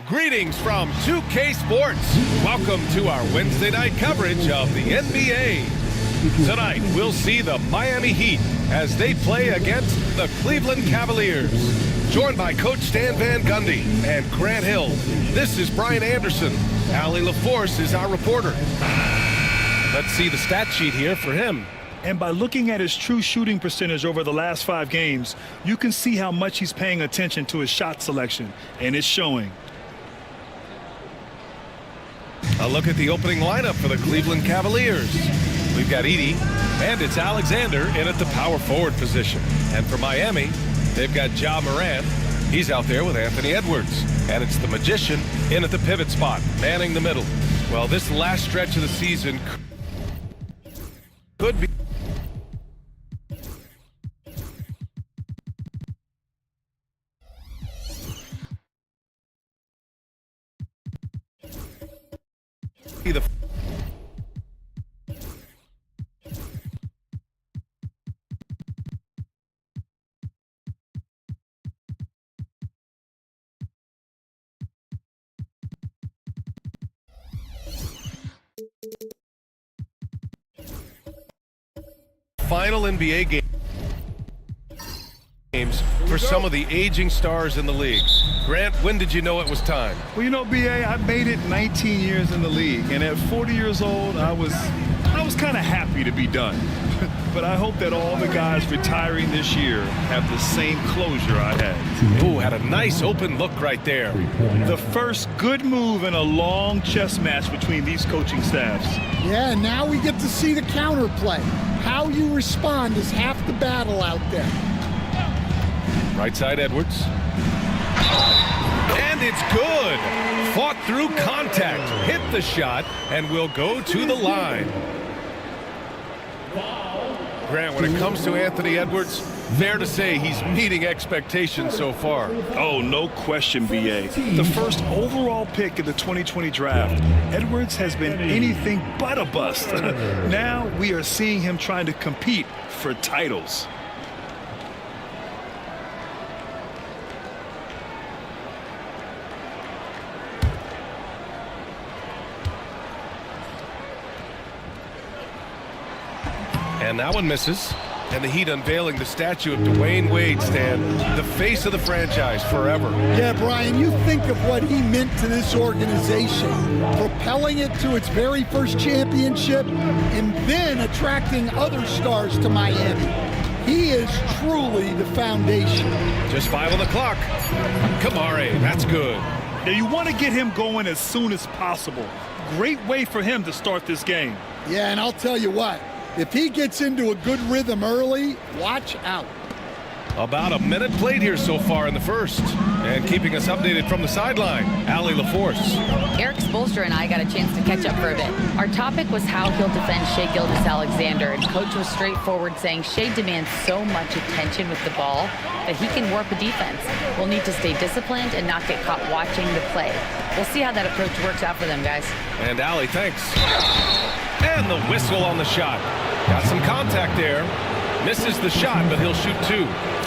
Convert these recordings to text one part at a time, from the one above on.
Greetings from 2K Sports. Welcome to our Wednesday night coverage of the NBA. Tonight, we'll see the Miami Heat as they play against the Cleveland Cavaliers. Joined by Coach Stan Van Gundy and Grant Hill, this is Brian Anderson. Allie LaForce is our reporter. Let's see the stat sheet here for him. And by looking at his true shooting percentage over the last 5 games, you can see how much he's paying attention to his shot selection, and it's showing. A look at the opening lineup for the Cleveland Cavaliers. We've got Edey, and it's Alexander in at the power forward position. And for Miami, they've got Ja Morant. He's out there with Anthony Edwards. And it's the Magician in at the pivot spot, manning the middle. Well, this last stretch of the season could be the final NBA games for some of the aging stars in the league. Grant, when did you know it was time? Well, you know, B.A., I made it 19 years in the league, and at 40 years old, I was kind of happy to be done. But I hope that all the guys retiring this year have the same closure I had. Ooh, had a nice open look right there. The first good move in a long chess match between these coaching staffs. Yeah, now we get to see the counterplay. How you respond is half the battle out there. Right side Edwards. And it's good. Fought through contact, hit the shot, and will go to the line. Grant, when it comes to Anthony Edwards, fair to say he's meeting expectations so far. Oh, no question, B.A. The first overall pick in the 2020 draft, Edwards has been anything but a bust. Now we are seeing him trying to compete for titles. And that one misses. And the Heat unveiling the statue of Dwayne Wade, Stan, the face of the franchise forever. Yeah, Brian, you think of what he meant to this organization, propelling it to its very first championship and then attracting other stars to Miami. He is truly the foundation. Just 5 on the clock. Kamare, that's good. Now you want to get him going as soon as possible. Great way for him to start this game. Yeah, and I'll tell you what. If he gets into a good rhythm early, watch out. About a minute played here so far in the first. And keeping us updated from the sideline, Allie LaForce. Eric Spoelstra and I got a chance to catch up for a bit. Our topic was how he'll defend Shai Gilgeous-Alexander, and Coach was straightforward, saying Shai demands so much attention with the ball that he can warp a defense. We'll need to stay disciplined and not get caught watching the play. We'll see how that approach works out for them, guys. And Allie, thanks. And the whistle on the shot. Got some contact there. Misses the shot, but he'll shoot 2.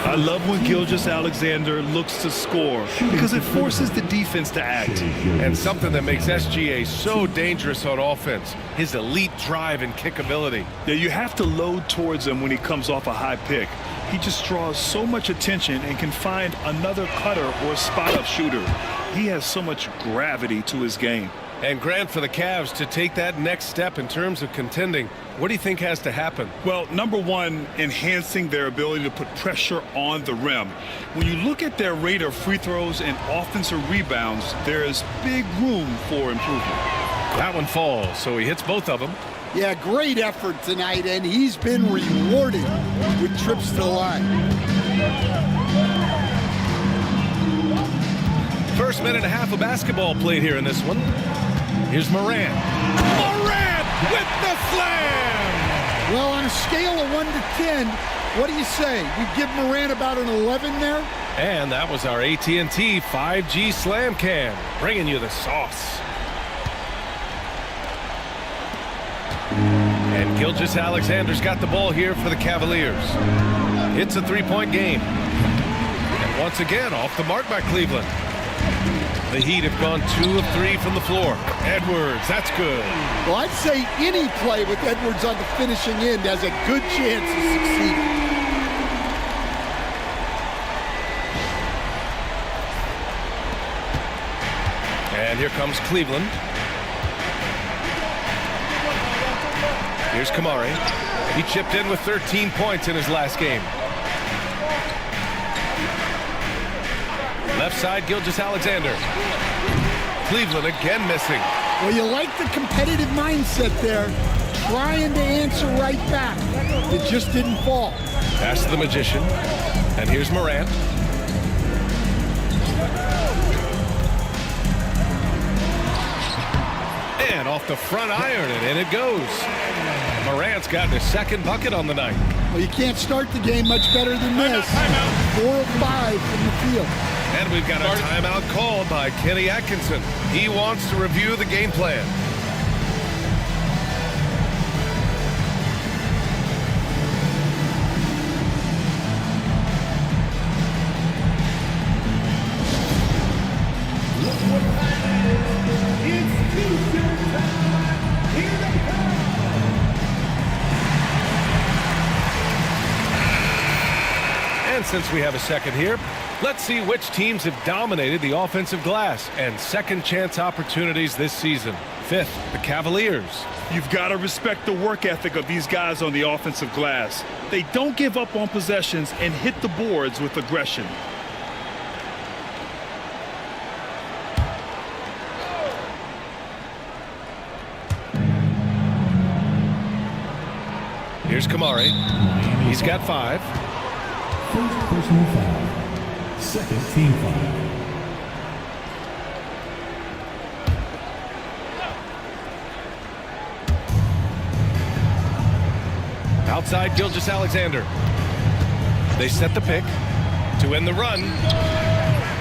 I love when Gilgeous-Alexander looks to score because it forces the defense to act. And something that makes SGA so dangerous on offense, his elite drive and kick ability. Yeah, you have to load towards him when he comes off a high pick. He just draws so much attention and can find another cutter or spot-up shooter. He has so much gravity to his game. And Grant, for the Cavs to take that next step in terms of contending, what do you think has to happen? Well, number one, enhancing their ability to put pressure on the rim. When you look at their rate of free throws and offensive rebounds, there is big room for improvement. That one falls, so he hits both of them. Yeah, great effort tonight, and he's been rewarded with trips to the line. First minute and a half of basketball played here in this one. Here's Morant. Morant with the slam! Well, on a scale of 1 to 10, what do you say? You give Morant about an 11 there? And that was our AT&T 5G Slam Cam, bringing you the sauce. And Gilgeous-Alexander's got the ball here for the Cavaliers. It's a 3-point game. And once again, off the mark by Cleveland. The Heat have gone 2 of 3 from the floor. Edwards, that's good. Well, I'd say any play with Edwards on the finishing end has a good chance of succeeding. And here comes Cleveland. Here's Kamari. He chipped in with 13 points in his last game. Left side, Gilgeous-Alexander. Cleveland again missing. Well, you like the competitive mindset there, trying to answer right back. It just didn't fall. Pass to the Magician. And here's Morant. And off the front iron, and in it goes. Morant's gotten his second bucket on the night. Well, you can't start the game much better than this. 4 of 5 from the field. And we've got a timeout called by Kenny Atkinson. He wants to review the game plan. And since we have a second here, let's see which teams have dominated the offensive glass and second chance opportunities this season. Fifth, the Cavaliers. You've got to respect the work ethic of these guys on the offensive glass. They don't give up on possessions and hit the boards with aggression. Here's Kamari. He's got 5. First personal foul. Second team foul. Outside, Gilgeous-Alexander. They set the pick to end the run.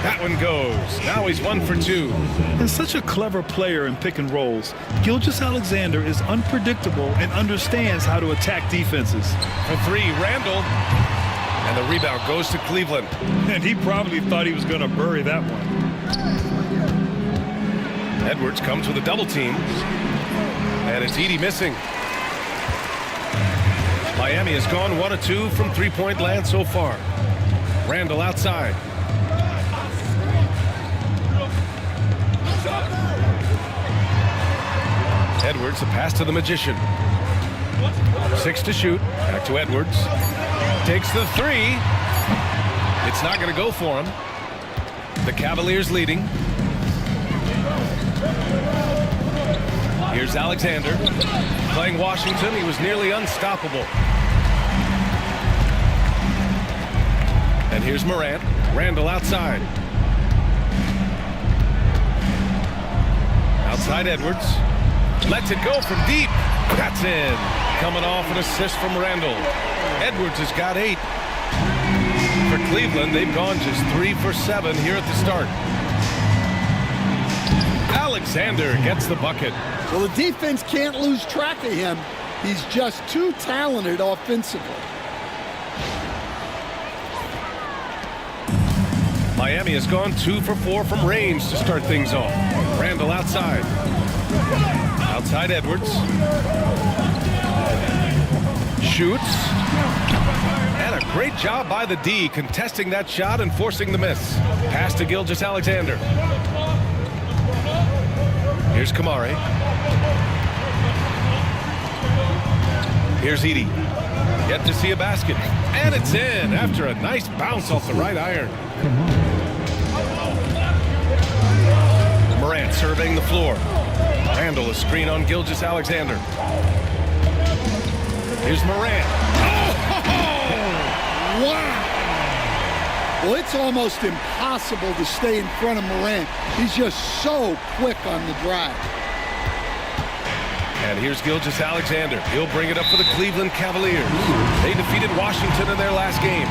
That one goes. Now he's 1 for 2. And such a clever player in pick and rolls, Gilgeous-Alexander is unpredictable and understands how to attack defenses. For 3, Randall. And the rebound goes to Cleveland. And he probably thought he was going to bury that one. Edwards comes with a double team. And it's Edey missing. Miami has gone 1 of 2 from three-point land so far. Randall outside. Edwards, a pass to the Magician. 6 to shoot. Back to Edwards. Takes the 3. It's not going to go for him. The Cavaliers leading. Here's Alexander. Playing Washington, he was nearly unstoppable. And here's Morant. Randall outside. Outside Edwards. Lets it go from deep. That's in. Coming off an assist from Randall. Edwards has got 8. For Cleveland, they've gone just 3 for 7 here at the start. Alexander gets the bucket. Well, the defense can't lose track of him. He's just too talented offensively. Miami has gone 2 for 4 from range to start things off. Randall outside. Outside Edwards. Shoots. And a great job by the D contesting that shot and forcing the miss. Pass to Gilgeous-Alexander. Here's Kamari. Here's Edey. Yet to see a basket. And it's in after a nice bounce off the right iron. Morant surveying the floor. Randall a screen on Gilgeous-Alexander. Here's Morant. Wow! Well, it's almost impossible to stay in front of Morant. He's just so quick on the drive. And here's Gilgeous-Alexander. He'll bring it up for the Cleveland Cavaliers. They defeated Washington in their last game.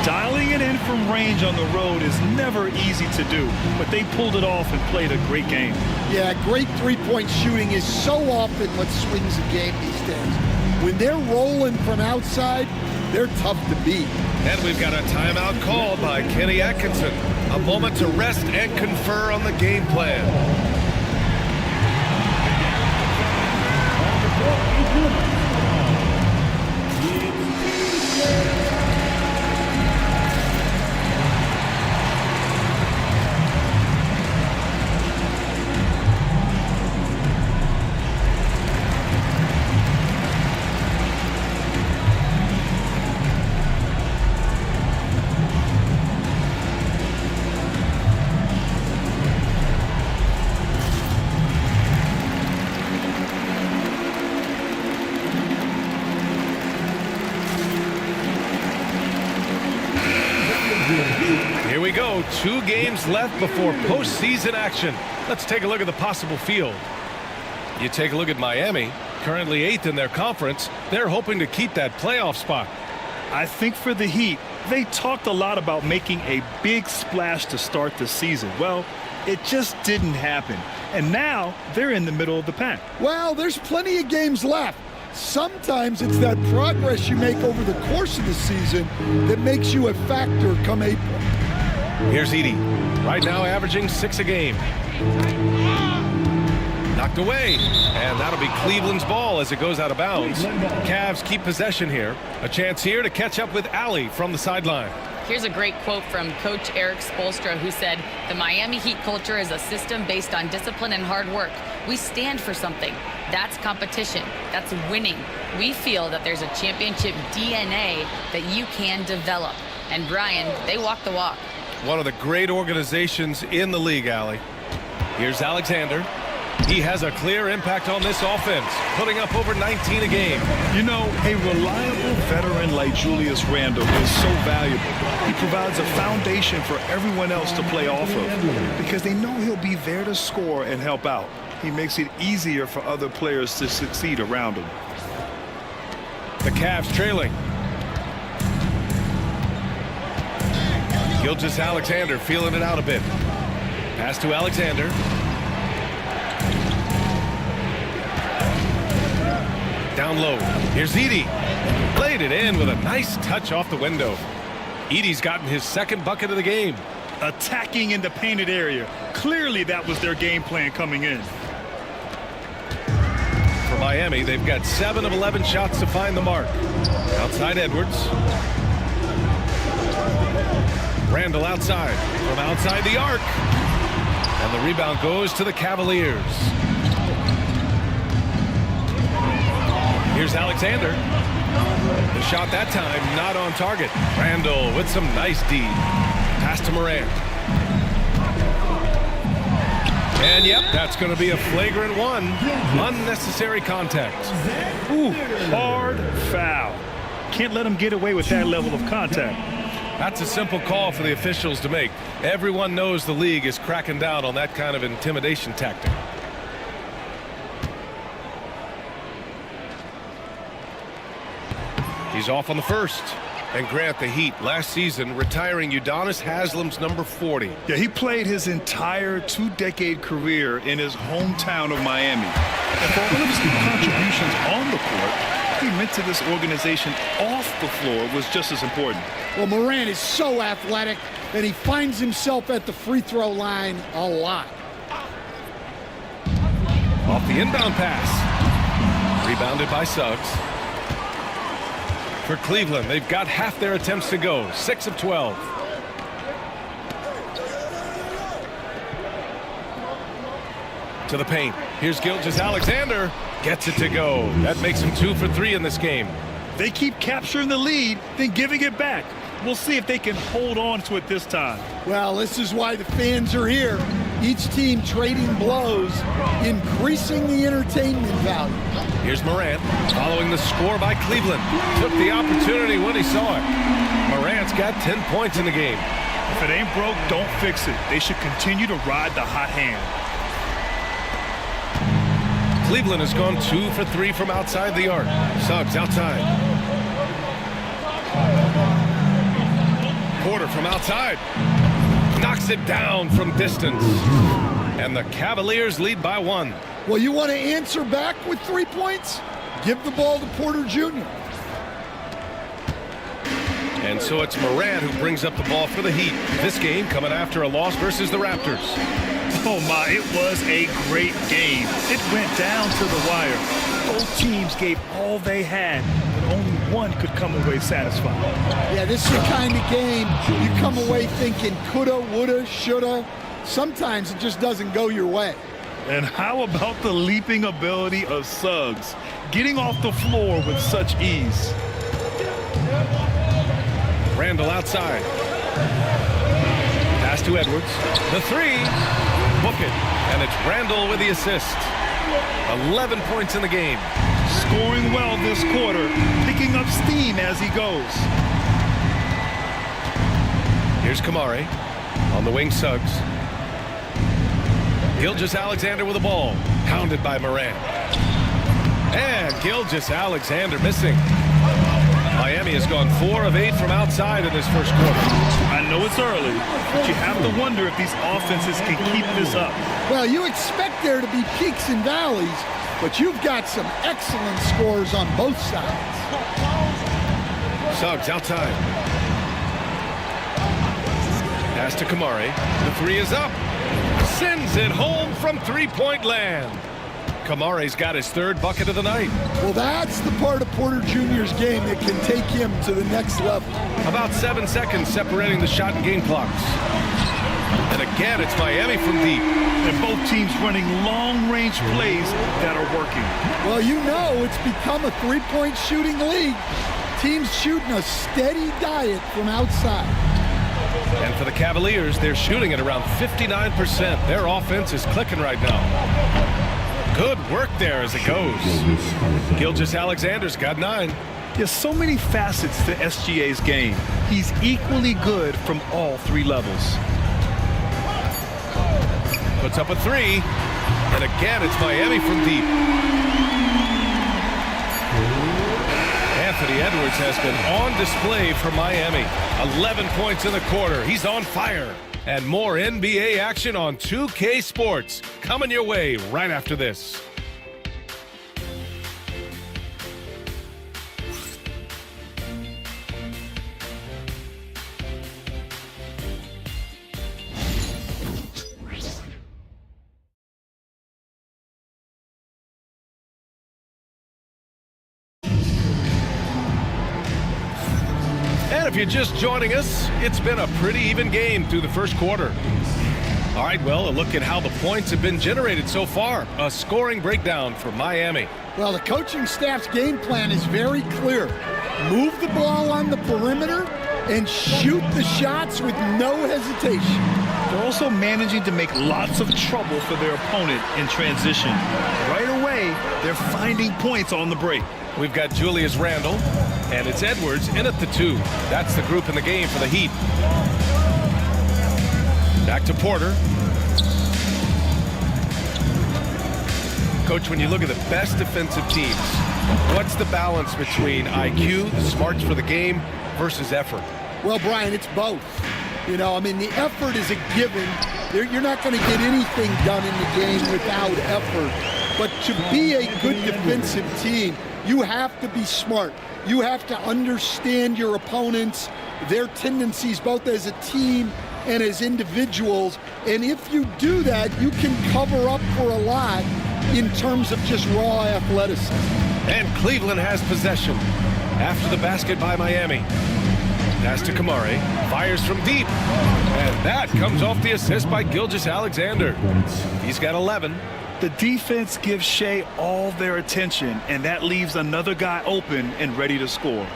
Dialing it in from range on the road is never easy to do, but they pulled it off and played a great game. Yeah, great three-point shooting is so often what swings a game these days. When they're rolling from outside, they're tough to beat. And we've got a timeout called by Kenny Atkinson. A moment to rest and confer on the game plan. Here we go. 2 games left before postseason action. Let's take a look at the possible field. You take a look at Miami, currently 8th in their conference. They're hoping to keep that playoff spot. I think for the Heat, they talked a lot about making a big splash to start the season. Well, it just didn't happen. And now they're in the middle of the pack. Well, there's plenty of games left. Sometimes it's that progress you make over the course of the season that makes you a factor come April. Here's Edey. Right now averaging 6 a game. Knocked away. And that'll be Cleveland's ball as it goes out of bounds. Cavs keep possession here. A chance here to catch up with Allie from the sideline. Here's a great quote from Coach Eric Spoelstra, who said, "The Miami Heat culture is a system based on discipline and hard work. We stand for something. That's competition. That's winning. We feel that there's a championship DNA that you can develop." And Brian, they walk the walk. One of the great organizations in the league, Allie. Here's Alexander. He has a clear impact on this offense, putting up over 19 a game. You know, a reliable veteran like Julius Randle is so valuable. He provides a foundation for everyone else to play off of because they know he'll be there to score and help out. He makes it easier for other players to succeed around him. The Cavs trailing. Gilgeous-Alexander feeling it out a bit. Pass to Alexander. Down low. Here's Edey. Played it in with a nice touch off the window. Edey's gotten his 2nd bucket of the game. Attacking in the painted area. Clearly that was their game plan coming in. For Miami, they've got 7 of 11 shots to find the mark. Outside Edwards. Randle outside. From outside the arc. And the rebound goes to the Cavaliers. Here's Alexander. The shot that time not on target. Randle with some nice D. Pass to Morant. And yep, that's going to be a flagrant 1. Unnecessary contact. Ooh, hard foul. Can't let him get away with that level of contact. That's a simple call for the officials to make. Everyone knows the league is cracking down on that kind of intimidation tactic. He's off on the first. And Grant, the Heat, last season retiring Udonis Haslam's number 40. Yeah, he played his entire 2-decade career in his hometown of Miami. And for all of his contributions on the court, he meant to this organization off the floor was just as important. Well, Morant is so athletic that he finds himself at the free throw line a lot. Off the inbound pass. Rebounded by Suggs. For Cleveland, they've got half their attempts to go. 6 of 12. To the paint. Here's Gilgeous-Alexander. Gets it to go. That makes him 2 for 3 in this game. They keep capturing the lead, then giving it back. We'll see if they can hold on to it this time. Well, this is why the fans are here. Each team trading blows, increasing the entertainment value. Here's Morant, following the score by Cleveland. Took the opportunity when he saw it. Morant's got 10 points in the game. If it ain't broke, don't fix it. They should continue to ride the hot hand. Cleveland has gone 2 for 3 from outside the arc. Suggs outside. Porter from outside. Knocks it down from distance. And the Cavaliers lead by 1. Well, you want to answer back with 3 points? Give the ball to Porter Jr. And so it's Moran who brings up the ball for the Heat. This game coming after a loss versus the Raptors. Oh my, it was a great game. It went down to the wire. Both teams gave all they had, but only one could come away satisfied. Yeah, this is the kind of game you come away thinking coulda, woulda, shoulda. Sometimes it just doesn't go your way. And how about the leaping ability of Suggs, getting off the floor with such ease? Randall outside. Pass to Edwards. The three. Book it. And it's Randall with the assist. 11 points in the game. Scoring well this quarter, picking up steam as he goes. Here's Kamari. On the wing, Suggs. Gilgeous-Alexander with the ball. Pounded by Moran. And Gilgeous-Alexander missing. Miami has gone 4 of 8 from outside in this first quarter. I know it's early, but you have to wonder if these offenses can keep this up. Well, you expect there to be peaks and valleys, but you've got some excellent scores on both sides. Suggs outside. Pass to Kamari. The three is up. Sends it home from three-point land. Kamari's got his 3rd bucket of the night. Well, that's the part of Porter Jr.'s game that can take him to the next level. About 7 seconds separating the shot and game clocks. And again, it's Miami from deep. And both teams running long-range plays that are working. Well, you know it's become a three-point shooting league. Teams shooting a steady diet from outside. And for the Cavaliers, they're shooting at around 59%. Their offense is clicking right now. Good work there as it goes. Gilgeous-Alexander's got 9. There's so many facets to SGA's game. He's equally good from all 3 levels. Puts up a 3. And again, it's Miami from deep. Anthony Edwards has been on display for Miami. 11 points in the quarter. He's on fire. And more NBA action on 2K Sports coming your way right after this. And if you're just joining us, it's been a pretty even game through the first quarter. All right, well, a look at how the points have been generated so far. A scoring breakdown for Miami. Well, the coaching staff's game plan is very clear. Move the ball on the perimeter and shoot the shots with no hesitation. They're also managing to make lots of trouble for their opponent in transition. Right away, they're finding points on the break. We've got Julius Randle, and it's Edwards in at the 2. That's the group in the game for the Heat. Back to Porter. Coach, when you look at the best defensive teams, what's the balance between IQ, the smarts for the game, versus effort? Well, Brian, it's both. You know, I mean, the effort is a given. You're not going to get anything done in the game without effort. But to be a good defensive team, you have to be smart. You have to understand your opponents, their tendencies, both as a team and as individuals. And if you do that, you can cover up for a lot in terms of just raw athleticism. And Cleveland has possession after the basket by Miami. Pass to Kamari, fires from deep, and that comes off the assist by Gilgeous-Alexander. He's got 11. The defense gives Shea all their attention, and that leaves another guy open and ready to score.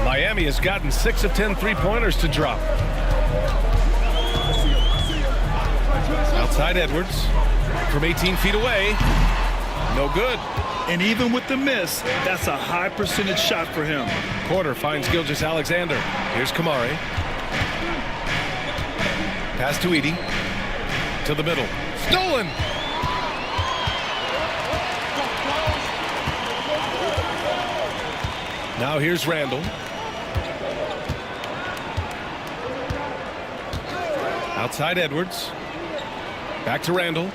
Miami has gotten 6 of 10 three-pointers to drop. Outside Edwards from 18 feet away. No good. And even with the miss, that's a high percentage shot for him. Porter finds Gilgeous-Alexander. Here's Kamari. Pass to Edey. To the middle. Stolen! Now here's Randall. Outside Edwards. Back to Randall.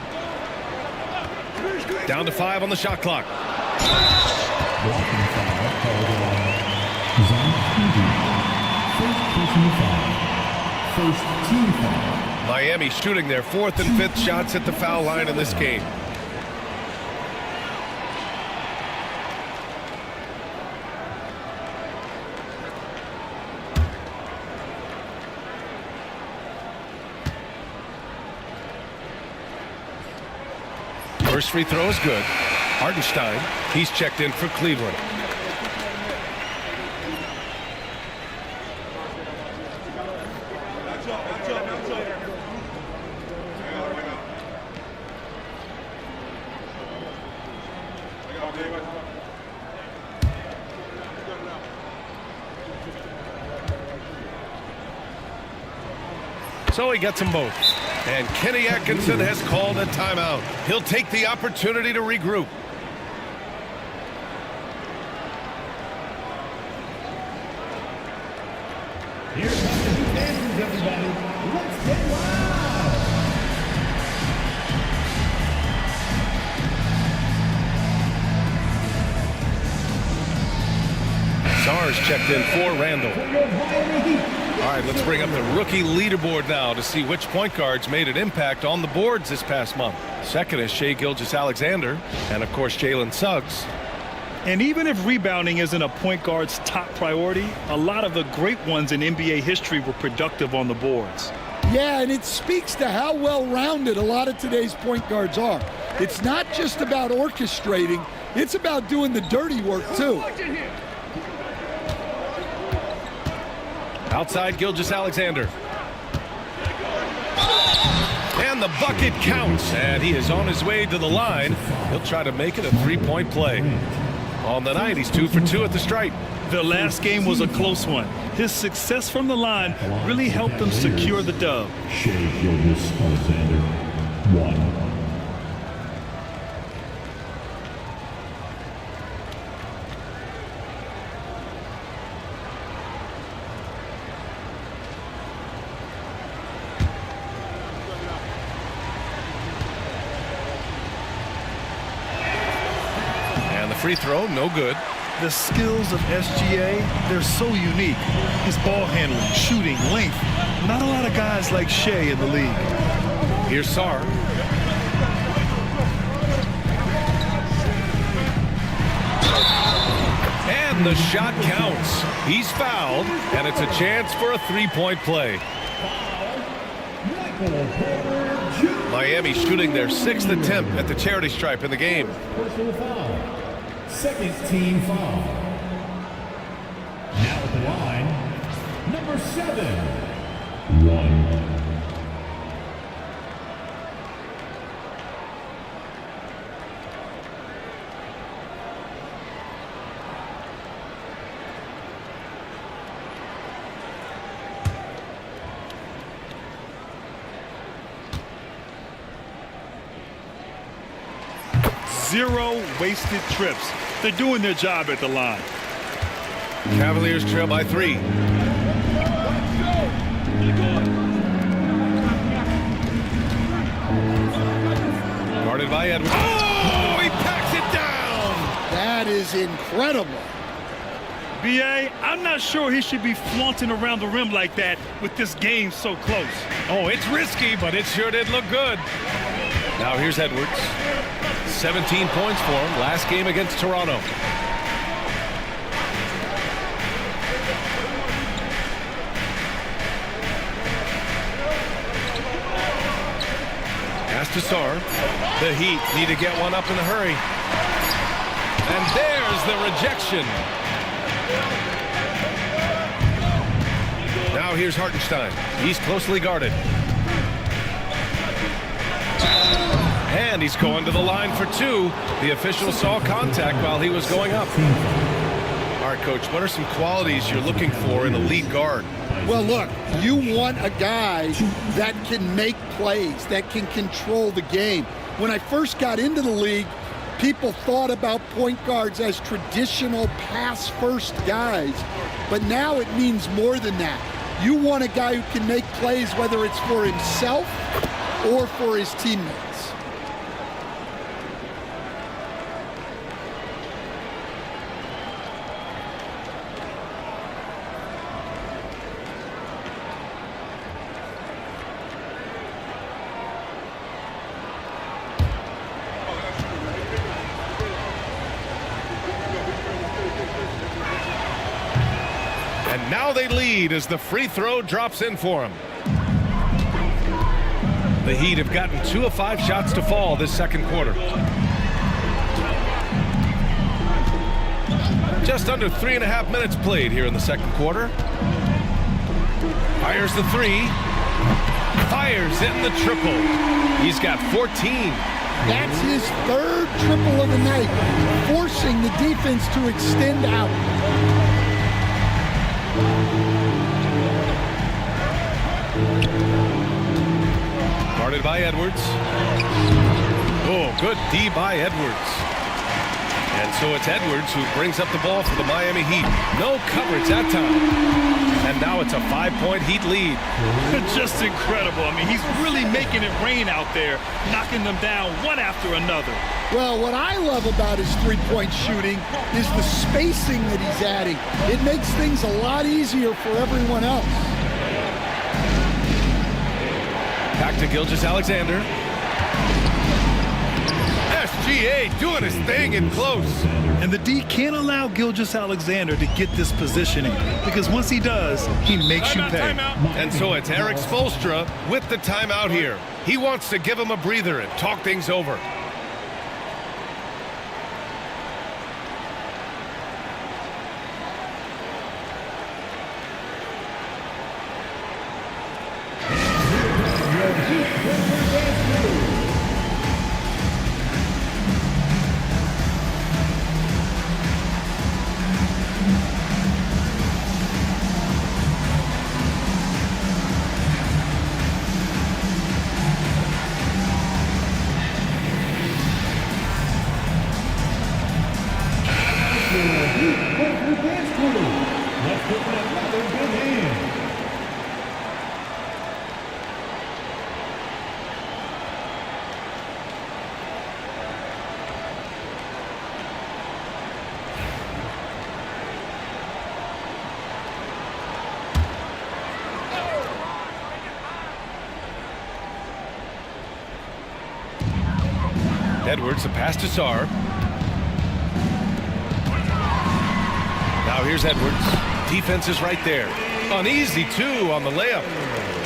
Down to 5 on the shot clock. Blocking foul called on Zach Edey. First personal foul. First team foul. Miami shooting their 4th and 5th shots at the foul line in this game. First free throw is good. Hartenstein, he's checked in for Cleveland. So he gets them both. And Kenny Atkinson has called a timeout. He'll take the opportunity to regroup. Here comes the defenders, everybody. Let's get loud. Sarge checked in for Randall. All right, let's bring up the rookie leaderboard now to see which point guards made an impact on the boards this past month. Second is Shai Gilgeous-Alexander, and of course Jalen Suggs. And even if rebounding isn't a point guard's top priority, a lot of the great ones in NBA history were productive on the boards. Yeah, and it speaks to how well-rounded a lot of today's point guards are. It's not just about orchestrating, it's about doing the dirty work too. Outside Gilgeous-Alexander. And the bucket counts, and he is on his way to the line. He'll try to make it a three-point play. On the night, he's 2 for 2 at the stripe. The last game was a close one. His success from the line really helped him secure the dub. Shai Gilgeous-Alexander, 1. Free throw, no good. The skills of SGA, they're so unique. His ball handling, shooting, length. Not a lot of guys like Shai in the league. Here's Sarr. And the shot counts. He's fouled, and it's a chance for a three-point play. Miami shooting their 6th attempt at the charity stripe in the game. Personal foul. Second team foul. Now at the line, number 7. 1. Zero wasted trips. They're doing their job at the line. Cavaliers trail by 3. Guarded by Edwards. Oh, he packs it down. That is incredible. B.A., I'm not sure he should be flaunting around the rim like that with this game so close. Oh, it's risky, but it sure did look good. Now here's Edwards. 17 points for him last game against Toronto. Pass to Sarr. The Heat need to get one up in a hurry. And there's the rejection. Now here's Hartenstein. He's closely guarded. And he's going to the line for 2. The official saw contact while he was going up. All right, Coach, what are some qualities you're looking for in a lead guard? Well, look, you want a guy that can make plays, that can control the game. When I first got into the league, people thought about point guards as traditional pass-first guys. But now it means more than that. You want a guy who can make plays, whether it's for himself or for his teammates. And now they lead as the free throw drops in for him. The Heat have gotten 2 of 5 shots to fall this second quarter. Just under 3.5 minutes played here in the second quarter. Fires the 3. Fires in the triple. He's got 14. That's his 3rd triple of the night, forcing the defense to extend out. Guarded by Edwards. Oh, good D by Edwards. And so it's Edwards who brings up the ball for the Miami Heat. No coverage that time. And now it's a 5-point Heat lead. Just incredible. I mean, he's really making it rain out there, knocking them down one after another. Well, what I love about his three-point shooting is the spacing that he's adding. It makes things a lot easier for everyone else. Back to Gilgeous-Alexander. SGA doing his thing in close. And the D can't allow Gilgeous-Alexander to get this positioning, because once he does, he makes you pay. And so it's Eric Spoelstra with the timeout here. He wants to give him a breather and talk things over. Edwards, the pass to Sarr. Now here's Edwards. Defense is right there. Uneasy, too, on the layup.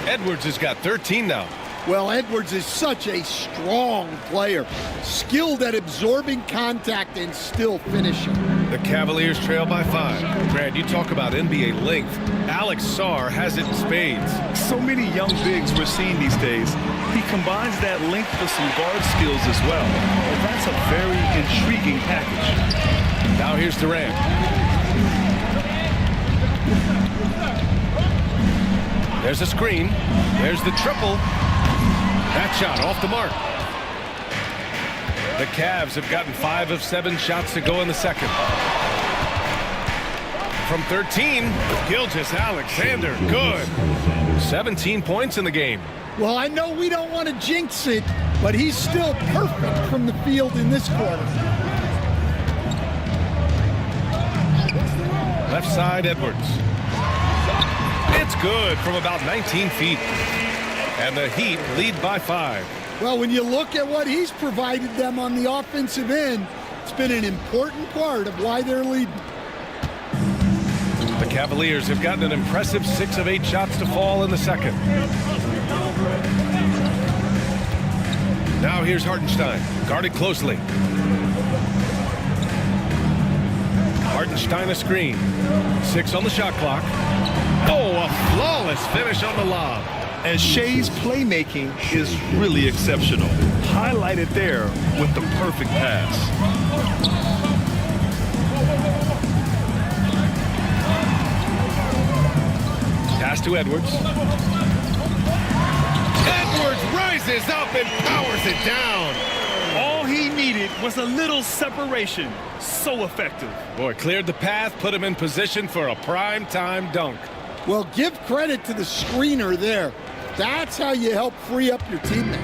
Edwards has got 13 now. Well, Edwards is such a strong player, skilled at absorbing contact and still finishing. The Cavaliers trail by 5. Brad, you talk about NBA length. Alex Sarr has it in spades. So many young bigs we're seeing these days. He combines that length with some guard skills as well. And that's a very intriguing package. Now here's Durant. There's a screen. There's the triple. That shot off the mark. The Cavs have gotten 5 of 7 shots to go in the second. From 13, Gilgeous-Alexander, good. 17 points in the game. Well, I know we don't want to jinx it, but he's still perfect from the field in this quarter. Left side, Edwards. It's good from about 19 feet. And the Heat lead by 5. Well, when you look at what he's provided them on the offensive end, it's been an important part of why they're leading. The Cavaliers have gotten an impressive 6 of 8 shots to fall in the second. Now here's Hartenstein, guarded closely. Hartenstein a screen. 6 on the shot clock. Oh, a flawless finish on the lob. And Shea's playmaking is really exceptional. Highlighted there with the perfect pass. Pass to Edwards. Edwards rises up and powers it down. All he needed was a little separation. So effective. Boy, cleared the path, put him in position for a prime-time dunk. Well, give credit to the screener there. That's how you help free up your teammates.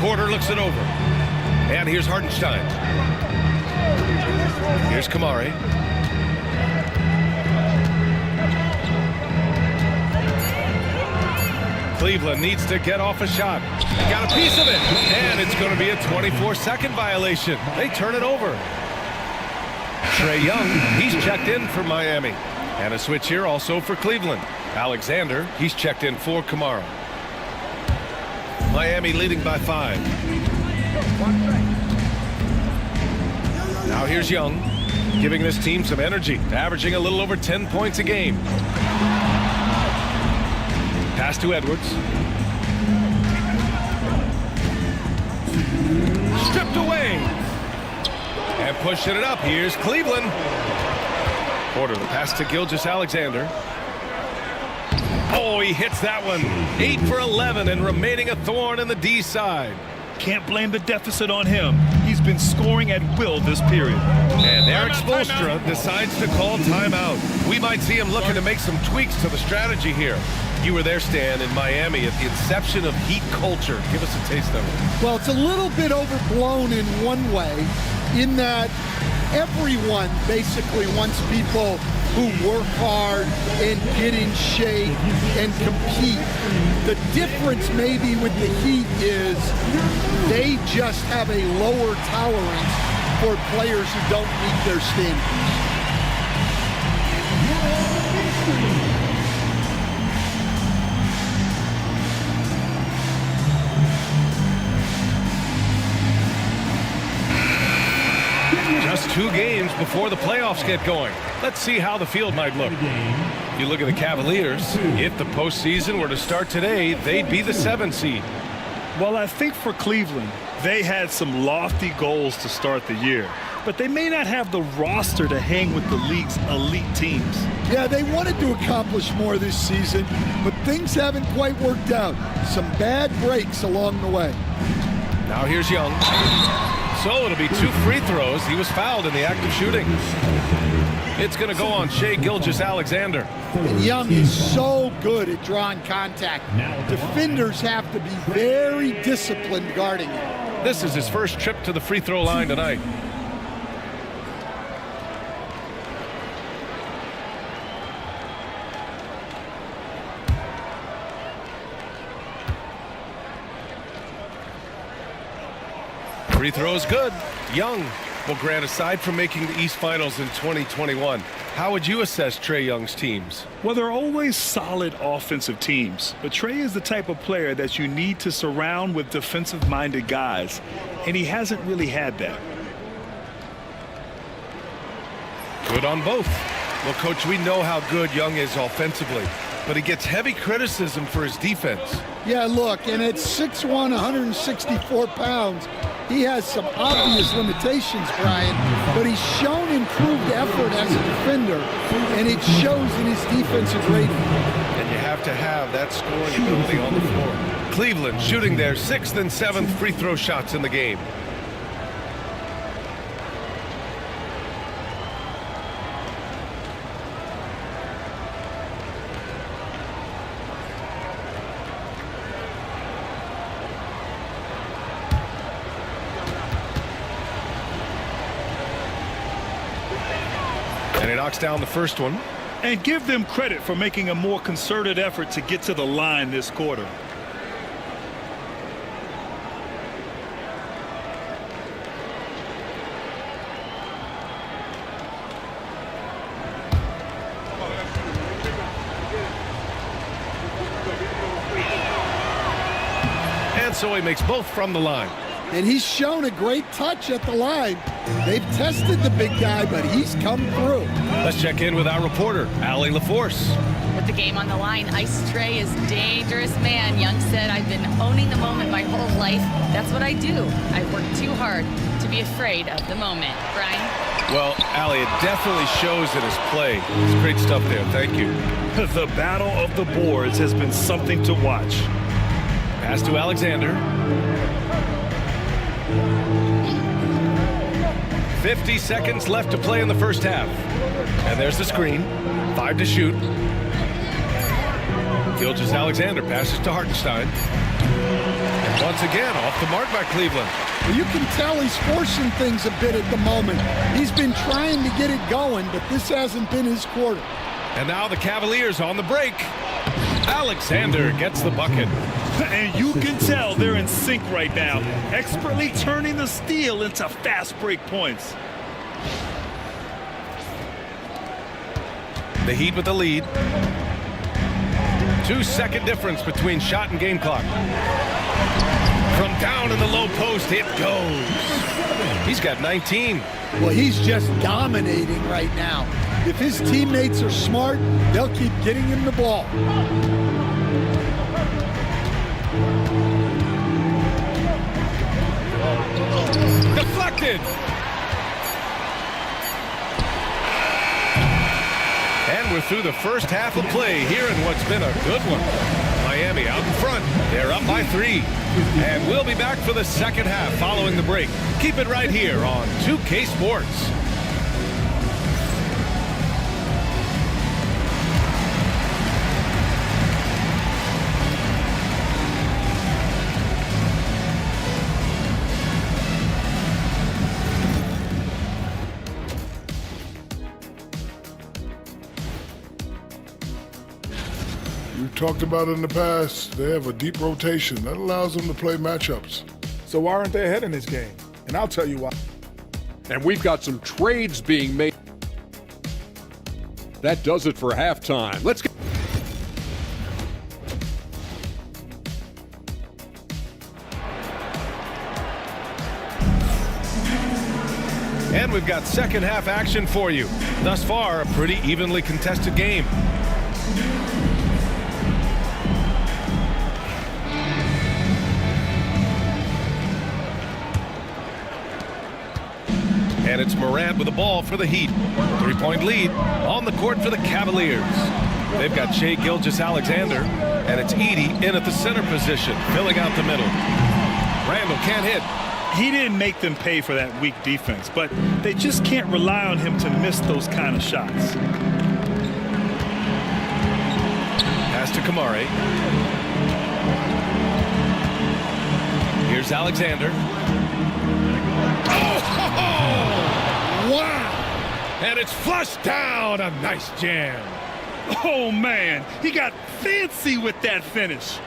Porter looks it over. And here's Hartenstein. Here's Kamari. Cleveland needs to get off a shot. Got a piece of it, and it's going to be a 24-second violation. They turn it over. Trae Young, he's checked in for Miami. And a switch here also for Cleveland. Alexander, he's checked in for Kamara. Miami leading by 5. Now here's Young, giving this team some energy, averaging a little over 10 points a game. Pass to Edwards. Stripped away. And pushing it up. Here's Cleveland. Porter, the pass to Gilgeous-Alexander. Oh, he hits that one. 8 for 11 and remaining a thorn in the D side. Can't blame the deficit on him. He's been scoring at will this period. And Eric Spoelstra decides to call timeout. We might see him looking to make some tweaks to the strategy here. You were there, Stan, in Miami at the inception of Heat culture. Give us a taste of it. Well, it's a little bit overblown in one way, in that everyone basically wants people who work hard and get in shape and compete. The difference maybe with the Heat is they just have a lower tolerance for players who don't meet their standards. Just 2 games before the playoffs get going. Let's see how the field might look. You look at the Cavaliers. If the postseason were to start today, they'd be the 7th seed. Well, I think for Cleveland, they had some lofty goals to start the year, but they may not have the roster to hang with the league's elite teams. Yeah, they wanted to accomplish more this season, but things haven't quite worked out. Some bad breaks along the way. Now here's Young. So it'll be 2 free throws. He was fouled in the act of shooting. It's going to go on Shai Gilgeous-Alexander. And Young is so good at drawing contact. Defenders have to be very disciplined guarding him. This is his first trip to the free throw line tonight. Free throw is good. Young. Well, Grant, aside from making the East Finals in 2021, how would you assess Trae Young's teams? Well, they're always solid offensive teams, but Trae is the type of player that you need to surround with defensive-minded guys, and he hasn't really had that. Good on both. Well, Coach, we know how good Young is offensively, but he gets heavy criticism for his defense. Yeah, look, and at 6'1", 164 pounds, he has some obvious limitations, Brian, but he's shown improved effort as a defender, and it shows in his defensive rating. And you have to have that scoring ability on the floor. Cleveland shooting their 6th and 7th free throw shots in the game. And he knocks down the first one. And give them credit for making a more concerted effort to get to the line this quarter. And so he makes both from the line. And he's shown a great touch at the line. They've tested the big guy, but he's come through. Let's check in with our reporter, Allie LaForce. With the game on the line, Ice Trae is dangerous man. Young said, I've been owning the moment my whole life. That's what I do. I work too hard to be afraid of the moment. Brian? Well, Allie, it definitely shows in his play. It's great stuff there. Thank you. The battle of the boards has been something to watch. Pass to Alexander. 50 seconds left to play in the first half. And there's the screen. 5 to shoot. Gilgeous-Alexander passes to Hartenstein. And once again, off the mark by Cleveland. You can tell he's forcing things a bit at the moment. He's been trying to get it going, but this hasn't been his quarter. And now the Cavaliers on the break. Alexander gets the bucket. And you can tell they're in sync right now, expertly turning the steal into fast break points. The Heat with the lead. 2-second difference between shot and game clock. From down in the low post, it goes. He's got 19. Well, he's just dominating right now. If his teammates are smart, they'll keep getting him the ball. Deflected. And we're through the first half of play here in what's been a good one. Miami out in front. They're up by 3. And we'll be back for the second half following the break. Keep it right here on 2K Sports. We've talked about it in the past. They have a deep rotation that allows them to play matchups. So why aren't they ahead in this game? And I'll tell you why. And we've got some trades being made. That does it for halftime. Let's get. And we've got second half action for you. Thus far, a pretty evenly contested game. And it's Morant with the ball for the Heat. 3-point lead on the court for the Cavaliers. They've got Shai Gilgeous-Alexander, and it's Edey in at the center position, filling out the middle. Randall can't hit. He didn't make them pay for that weak defense, but they just can't rely on him to miss those kind of shots. Pass to Kamari. Here's Alexander. Oh! Wow! And it's flushed down. A nice jam. Oh, man, he got fancy with that finish.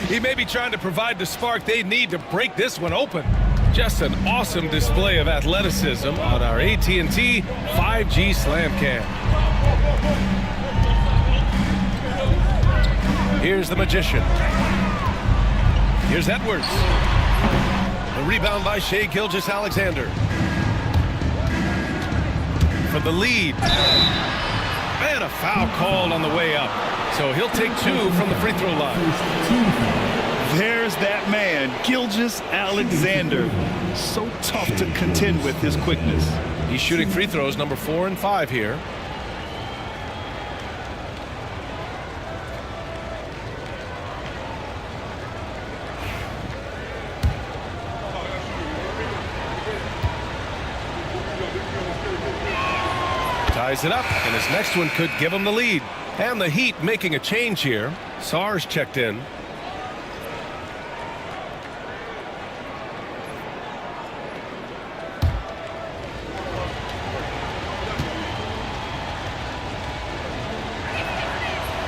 He may be trying to provide the spark they need to break this one open. Just an awesome display of athleticism on our AT&T 5G Slam Cam. Here's the Magician. Here's Edwards. The rebound by Shai Gilgeous-Alexander. For the lead. And a foul called on the way up. So he'll take 2 from the free throw line. There's that man, Gilgeous-Alexander. So tough to contend with his quickness. He's shooting free throws number 4 and 5 here. Ties it up, and his next one could give him the lead. And the Heat making a change here. Sarge checked in.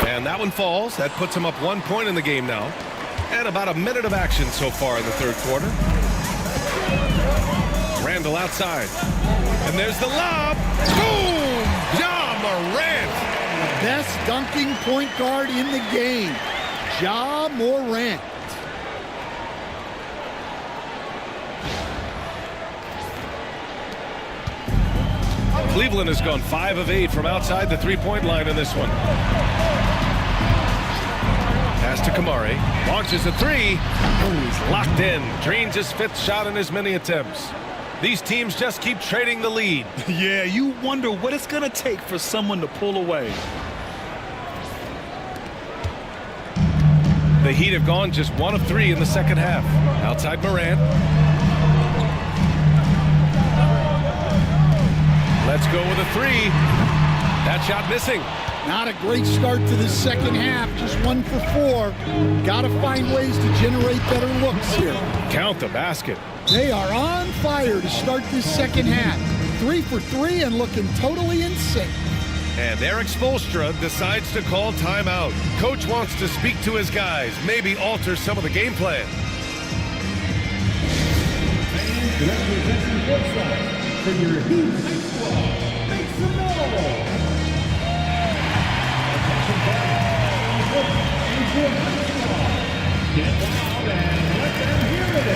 And that one falls. That puts him up 1 point in the game now. And about a minute of action so far in the third quarter. Randall outside. And there's the lob. Boom! Ja Morant. Best dunking point guard in the game, Ja Morant. Cleveland has gone 5 of 8 from outside the three-point line in this one. Pass to Kamari. Launches a 3. Oh, he's locked in. Drains his 5th shot in as many attempts. These teams just keep trading the lead. Yeah, you wonder what it's going to take for someone to pull away. The Heat have gone just 1 of 3 in the second half. Outside Morant. Let's go with a 3. That shot missing. Not a great start to the second half, just 1 for 4. Got to find ways to generate better looks here. Count the basket. They are on fire to start this second half. 3 for 3 and looking totally in sync. And Eric Spoelstra decides to call timeout. Coach wants to speak to his guys, maybe alter some of the game plan. Representing Portside for your Heat High Squad, make some noise! Attention fans, and your High Squad, get loud and let them hear it!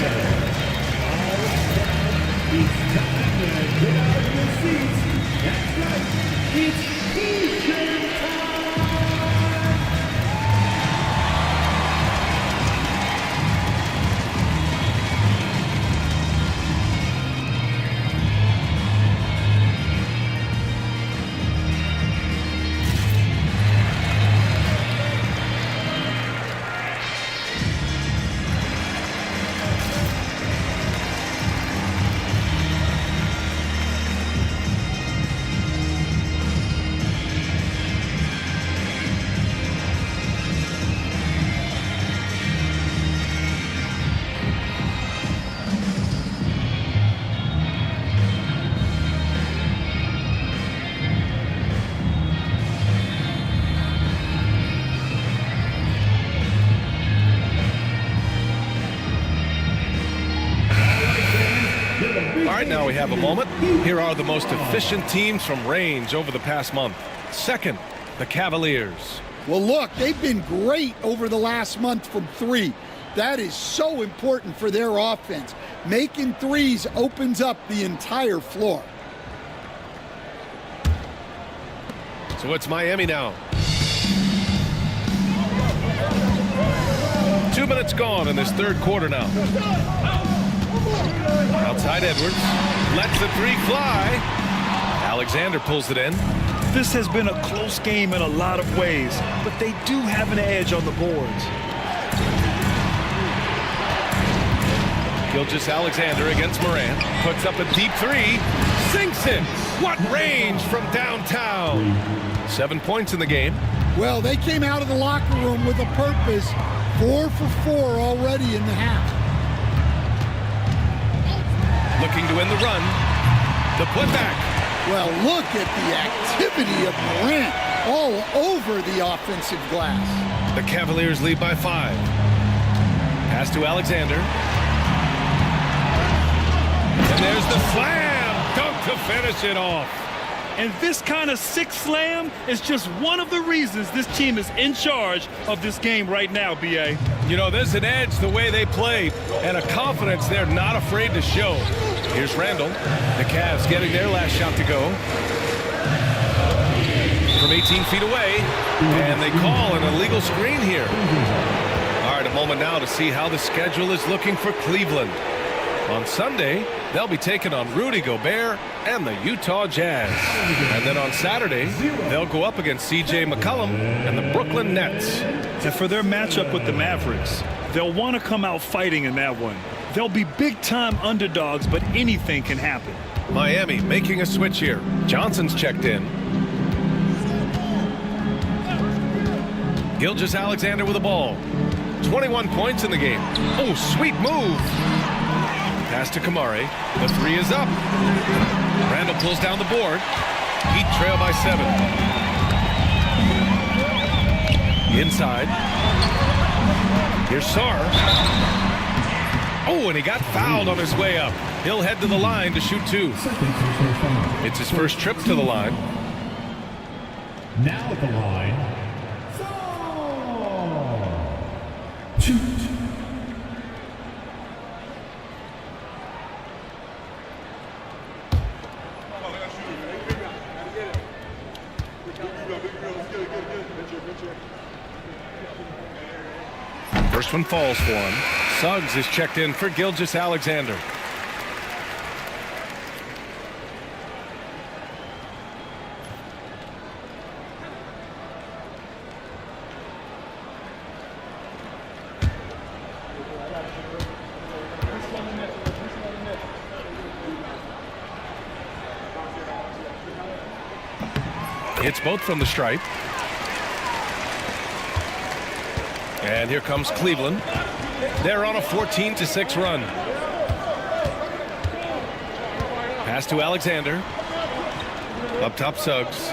All right, it's time to get out of your seats. That's right, it's T-shirt time! All right, now we have a moment. Here are the most efficient teams from range over the past month. Second, the Cavaliers. Well, look, they've been great over the last month from three. That is so important for their offense. Making threes opens up the entire floor. So it's Miami now. 2 minutes gone in this third quarter now. Outside Edwards, lets the three fly. Alexander pulls it in. This has been a close game in a lot of ways, but they do have an edge on the boards. Gilgeous-Alexander against Morant. Puts up a deep three. Sinks it. What range from downtown. 7 points in the game. Well, they came out of the locker room with a purpose. 4 for 4 already in the half. Looking to win the run. The putback. Well, look at the activity of Morant all over the offensive glass. The Cavaliers lead by 5. Pass to Alexander. And there's the slam. Dunk to finish it off. And this kind of six slam is just one of the reasons this team is in charge of this game right now, B.A. You know, there's an edge the way they play and a confidence they're not afraid to show. Here's Randall. The Cavs getting their last shot to go. From 18 feet away. And they call an illegal screen here. All right, a moment now to see how the schedule is looking for Cleveland. On Sunday, they'll be taking on Rudy Gobert and the Utah Jazz. And then on Saturday, they'll go up against C.J. McCollum and the Brooklyn Nets. And for their matchup with the Mavericks, they'll want to come out fighting in that one. They'll be big-time underdogs, but anything can happen. Miami making a switch here. Johnson's checked in. Gilgeous-Alexander with the ball. 21 points in the game. Oh, sweet move. Pass to Kamari. The three is up. Randall pulls down the board. Heat trail by 7. Inside. Here's Sarr. Oh, and he got fouled on his way up. He'll head to the line to shoot 2. It's his first trip to the line. Now at the line, shoot. First one falls for him. Suggs is checked in for Gilgeous-Alexander. Hits both from the stripe. And here comes Cleveland. They're on a 14-6 run. Pass to Alexander. Up top, Suggs.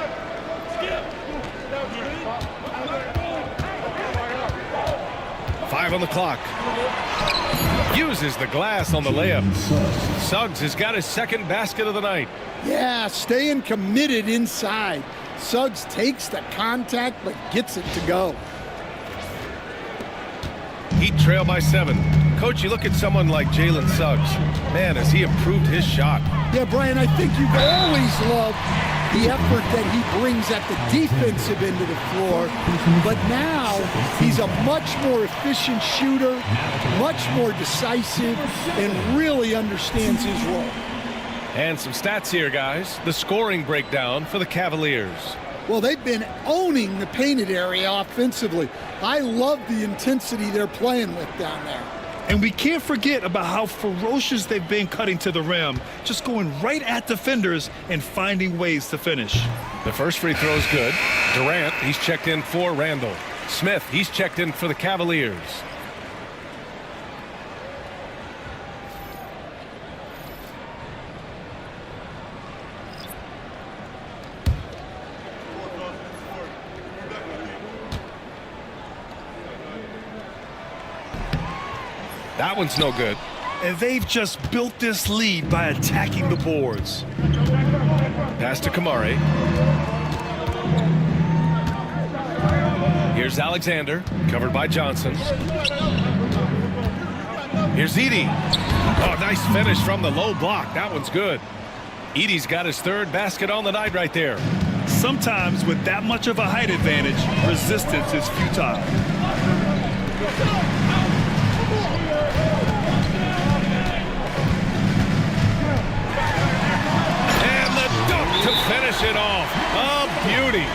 5 on the clock. Uses the glass on the layup. Suggs has got his second basket of the night. Yeah, staying committed inside. Suggs takes the contact but gets it to go. Heat trail by 7. Coach, you look at someone like Jalen Suggs. Man, has he improved his shot. Yeah, Brian, I think you've always loved the effort that he brings at the defensive end of the floor. But now he's a much more efficient shooter, much more decisive, and really understands his role. And some stats here, guys. The scoring breakdown for the Cavaliers. Well, they've been owning the painted area offensively. I love the intensity they're playing with down there. And we can't forget about how ferocious they've been cutting to the rim, just going right at defenders and finding ways to finish. The first free throw is good. Durant, he's checked in for Randall. Smith, he's checked in for the Cavaliers. That one's no good. And they've just built this lead by attacking the boards. Pass to Kamari. Here's Alexander, covered by Johnson. Here's Edey. Oh, nice finish from the low block. That one's good. Edey's got his third basket on the night right there. Sometimes with that much of a height advantage, resistance is futile. To finish it off. A beauty.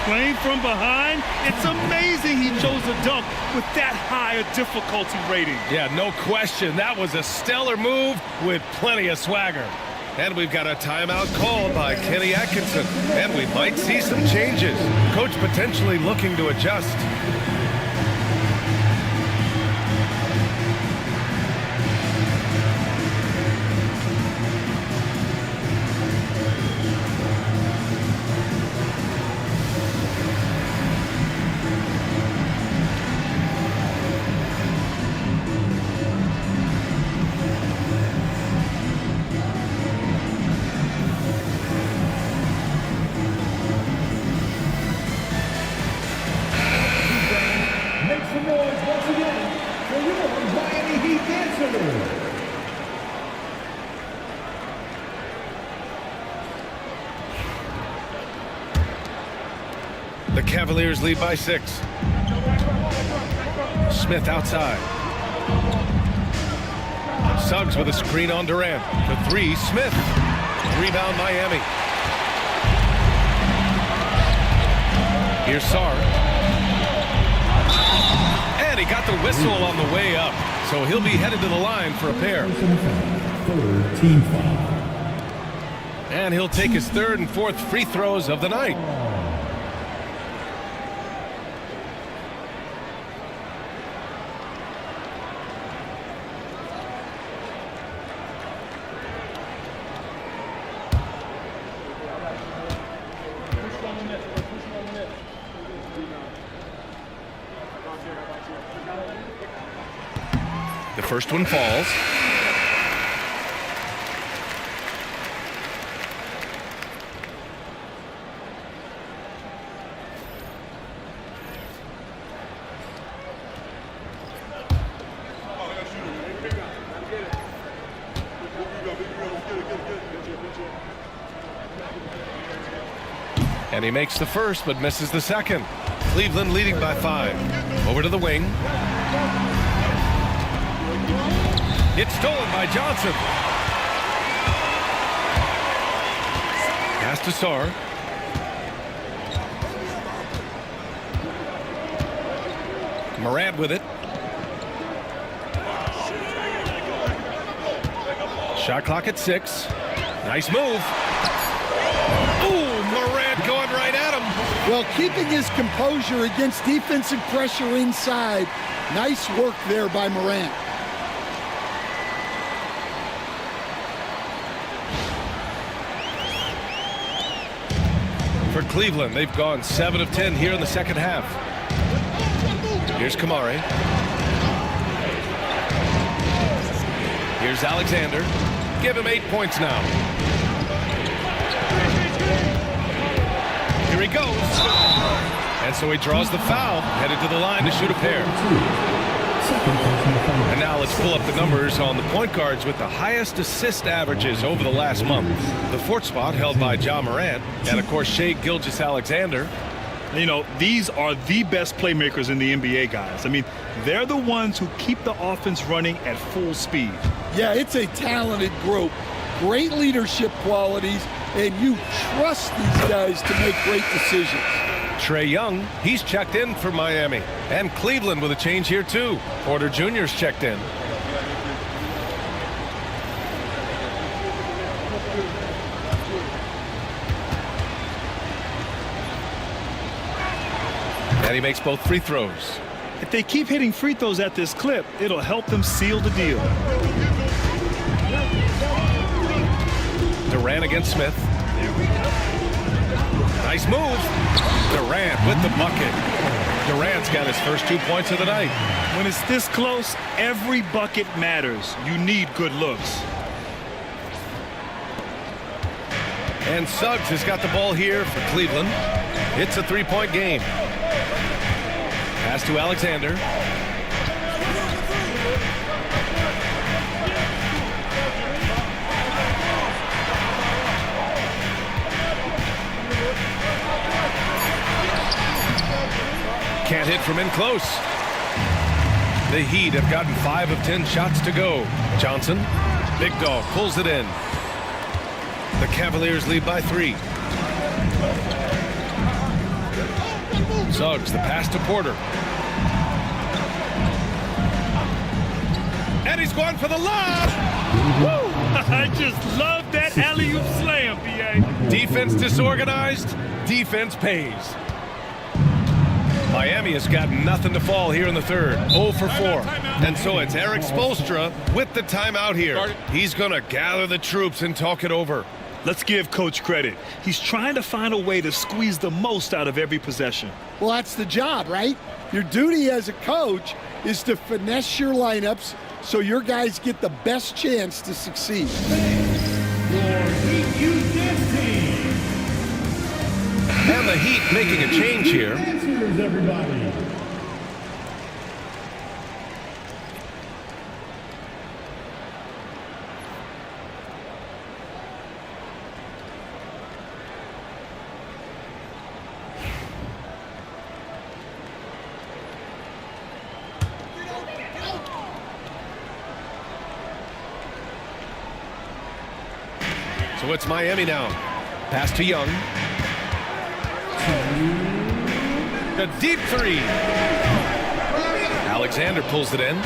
Playing from behind, it's amazing he chose a dunk with that high a difficulty rating. Yeah, no question. That was a stellar move with plenty of swagger. And we've got a timeout called by Kenny Atkinson. And we might see some changes. Coach potentially looking to adjust. The Cavaliers lead by 6. Smith outside. Suggs with a screen on Durant. For 3, Smith. Rebound Miami. Here's Sarr. And he got the whistle on the way up. So he'll be headed to the line for a pair. Third team foul. And he'll take his third and fourth free throws of the night. The first one falls. And he makes the first but misses the second. Cleveland leading by 5. Over to the wing. It's stolen by Johnson. Pass to Sarr. Morant with it. Shot clock at 6. Nice move. Ooh, Morant going right at him. Well, keeping his composure against defensive pressure inside. Nice work there by Morant. For Cleveland, they've gone 7 of 10 here in the second half. Here's Kamari. Here's Alexander. Give him 8 points now. Here he goes. And so he draws the foul, headed to the line to shoot a pair. And now let's pull up the numbers on the point guards with the highest assist averages over the last month. The fourth spot held by Ja Morant, and of course Shai Gilgeous-Alexander. You know, these are the best playmakers in the NBA, guys. I mean, they're the ones who keep the offense running at full speed. Yeah, it's a talented group. Great leadership qualities, and you trust these guys to make great decisions. Trae Young, he's checked in for Miami. And Cleveland with a change here, too. Porter Jr.'s checked in. And he makes both free throws. If they keep hitting free throws at this clip, it'll help them seal the deal. Durant against Smith. Nice move. Durant with the bucket. Durant's got his first 2 points of the night. When it's this close, every bucket matters. You need good looks. And Suggs has got the ball here for Cleveland. It's a 3-point game. Pass to Alexander. Can't hit from in close. The Heat have gotten 5 of 10 shots to go. Johnson, big dog, pulls it in. The Cavaliers lead by 3. Suggs, the pass to Porter. And he's going for the lob. Woo! I just love that alley-oop slam, B.A. Defense disorganized, defense pays. Miami has got nothing to fall here in the third. 0 for 4. And so it's Eric Spoelstra with the timeout here. He's going to gather the troops and talk it over. Let's give Coach credit. He's trying to find a way to squeeze the most out of every possession. Well, that's the job, right? Your duty as a coach is to finesse your lineups so your guys get the best chance to succeed. And the Heat making a change here. So it's Miami now. Pass to Young. A deep 3. Alexander pulls it in.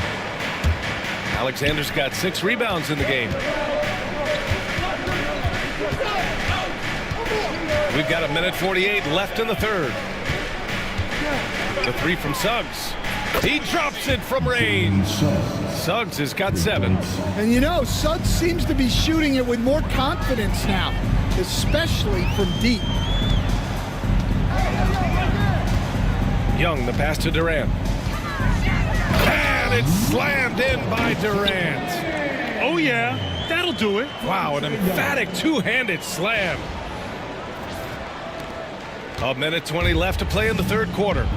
Alexander's got 6 rebounds in the game. We've got 1:48 left in the third. The 3 from Suggs. He drops it from range. Suggs has got 7. And you know, Suggs seems to be shooting it with more confidence now, especially from deep. Young, the pass to Durant. And it's slammed in by Durant. Oh, yeah, that'll do it. Wow, an emphatic two-handed slam. 1:20 left to play in the third quarter.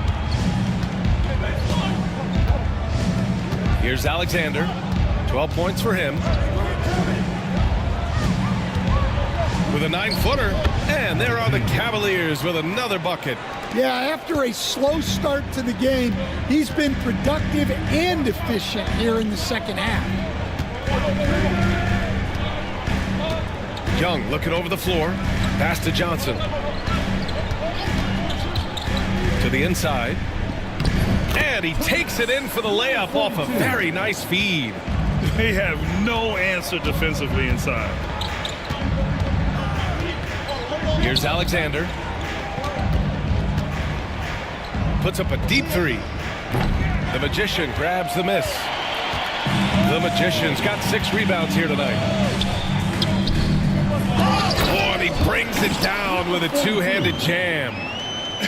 Here's Alexander. 12 points for him. With a 9-footer. And there are the Cavaliers with another bucket. Yeah, after a slow start to the game, he's been productive and efficient here in the second half. Young looking over the floor. Pass to Johnson. To the inside. And he takes it in for the layup off a very nice feed. They have no answer defensively inside. Here's Alexander. Puts up a deep 3. The Magician grabs the miss. The Magician's got 6 rebounds here tonight. Oh, and he brings it down with a two-handed jam.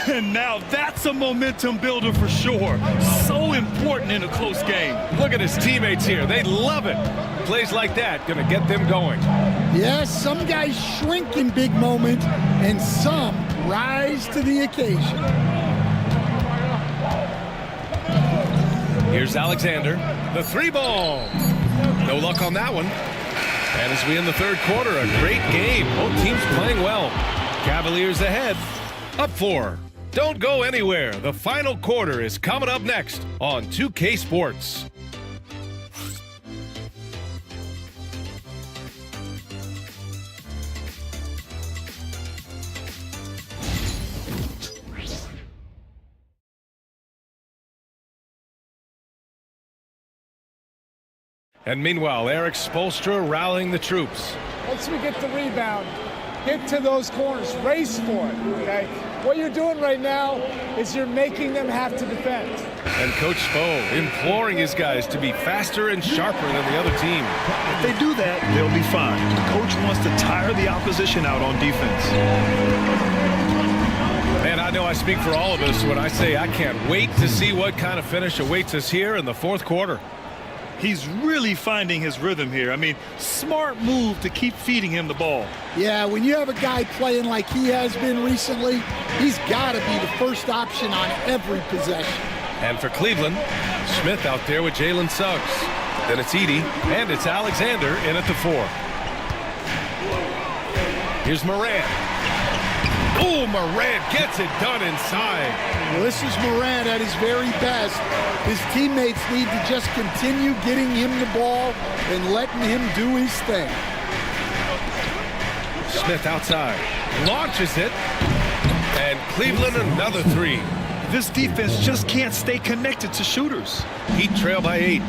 And now that's a momentum builder for sure. So important in a close game. Look at his teammates here. They love it. plays like that going to get them going. Yes, some guys shrink in big moments, and some rise to the occasion. Here's Alexander, the 3-ball. No luck on that one. And as we end the third quarter, a great game. Both teams playing well. Cavaliers ahead, up 4. Don't go anywhere. The final quarter is coming up next on 2K Sports. And meanwhile, Eric Spoelstra rallying the troops. Once we get the rebound, get to those corners, race for it, okay? What you're doing right now is you're making them have to defend. And Coach Spo imploring his guys to be faster and sharper than the other team. If they do that, they'll be fine. The coach wants to tire the opposition out on defense. And I know I speak for all of us when I say I can't wait to see what kind of finish awaits us here in the fourth quarter. He's really finding his rhythm here. I mean, smart move to keep feeding him the ball. Yeah, when you have a guy playing like he has been recently, he's got to be the first option on every possession. And for Cleveland, Smith out there with Jalen Suggs. Then it's Edey, and it's Alexander in at the 4. Here's Morant. Oh, Morant gets it done inside. Well, this is Morant at his very best. His teammates need to just continue getting him the ball and letting him do his thing. Smith outside, launches it, and Cleveland another 3. This defense just can't stay connected to shooters. Heat trail by 8.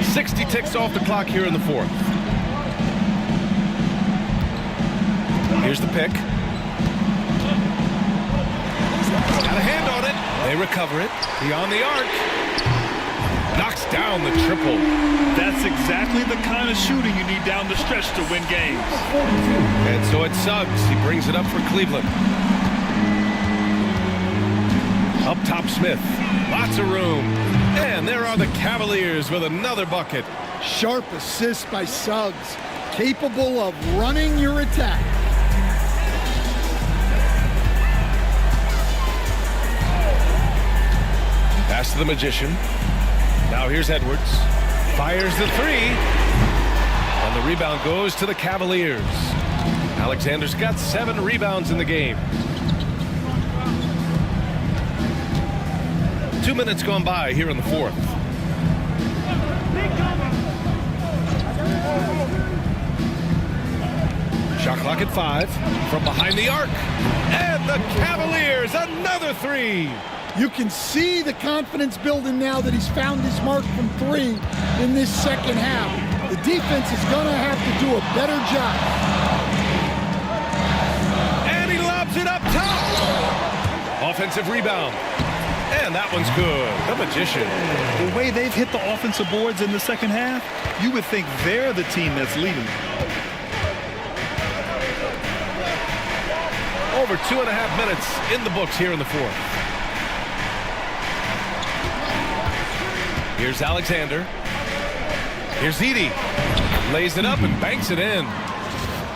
60 ticks off the clock here in the fourth. Here's the pick. Got a hand on it. They recover it. Beyond the arc. Knocks down the triple. That's exactly the kind of shooting you need down the stretch to win games. And so it's Suggs. He brings it up for Cleveland. Up top, Smith. Lots of room. And there are the Cavaliers with another bucket. Sharp assist by Suggs. Capable of running your attack. Pass to the Magician. Now here's Edwards. Fires the 3. And the rebound goes to the Cavaliers. Alexander's got 7 rebounds in the game. 2 minutes gone by here in the fourth. Shot clock at 5. From behind the arc. And the Cavaliers, another 3. You can see the confidence building now that he's found his mark from 3 in this second half. The defense is going to have to do a better job. And he lobs it up top. Offensive rebound. And that one's good. The Magician. The way they've hit the offensive boards in the second half, you would think they're the team that's leading. Over 2.5 minutes in the books here in the fourth. Here's Alexander. Here's Edey. Lays it up and banks it in.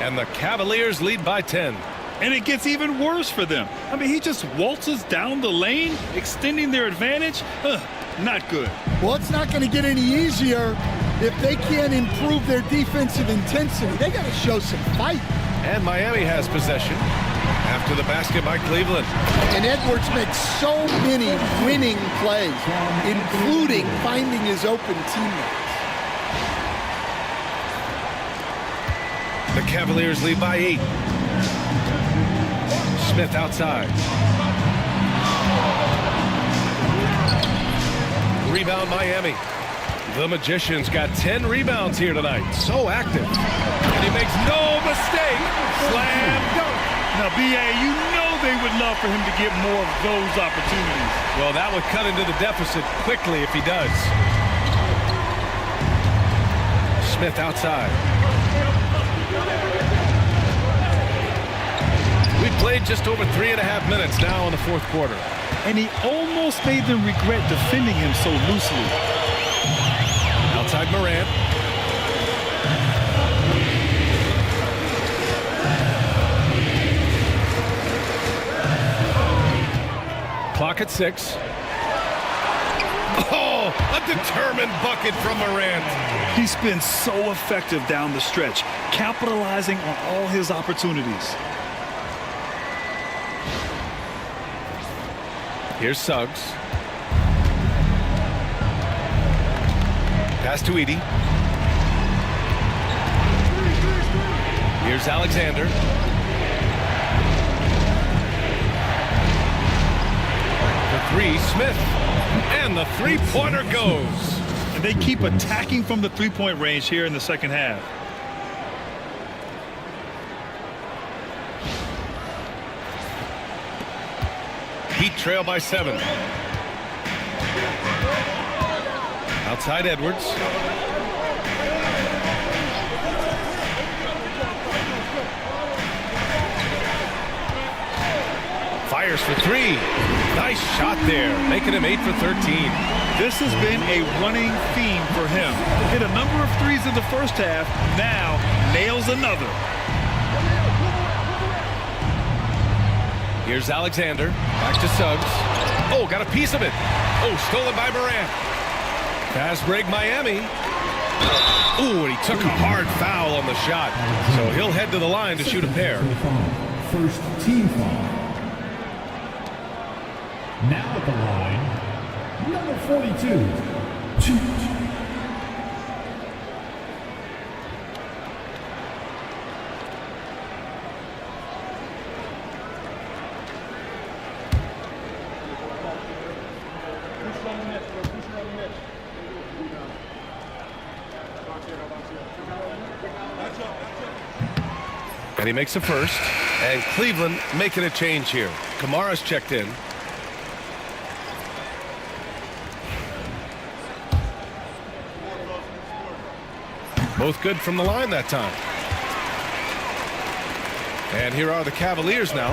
And the Cavaliers lead by 10. And it gets even worse for them. I mean, he just waltzes down the lane, extending their advantage. Not good. Well, it's not going to get any easier if they can't improve their defensive intensity. They got to show some fight. And Miami has possession after the basket by Cleveland. And Edwards makes so many winning plays, including finding his open teammates. The Cavaliers lead by 8. Smith outside. Rebound Miami. The Magician's got 10 rebounds here tonight. So active. And he makes no mistake. Slam dunk. Now, B.A., you know they would love for him to get more of those opportunities. Well, that would cut into the deficit quickly if he does. Smith outside. We've played just over 3.5 minutes now in the fourth quarter. and he almost made them regret defending him so loosely. Outside Morant. Clock at 6. Oh, a determined bucket from Morant. He's been so effective down the stretch, capitalizing on all his opportunities. Here's Suggs. Pass to Edey. Here's Alexander. The three, Smith. And the three-pointer goes. And they keep attacking from the three-point range here in the second half. Heat trail by 7. Outside Edwards. Fires for 3. Nice shot there, making him 8 for 13. This has been a running theme for him. Hit a number of threes in the first half, now nails another. Here's Alexander, back to Suggs. Oh, got a piece of it. Oh, stolen by Morant. Fast break Miami. Ooh, and he took a hard foul on the shot. So he'll head to the line to shoot a pair. First team foul. Now at the line, number 42. And he makes a first. And Cleveland making a change here. Kamara's checked in. Both good from the line that time. And here are the Cavaliers now.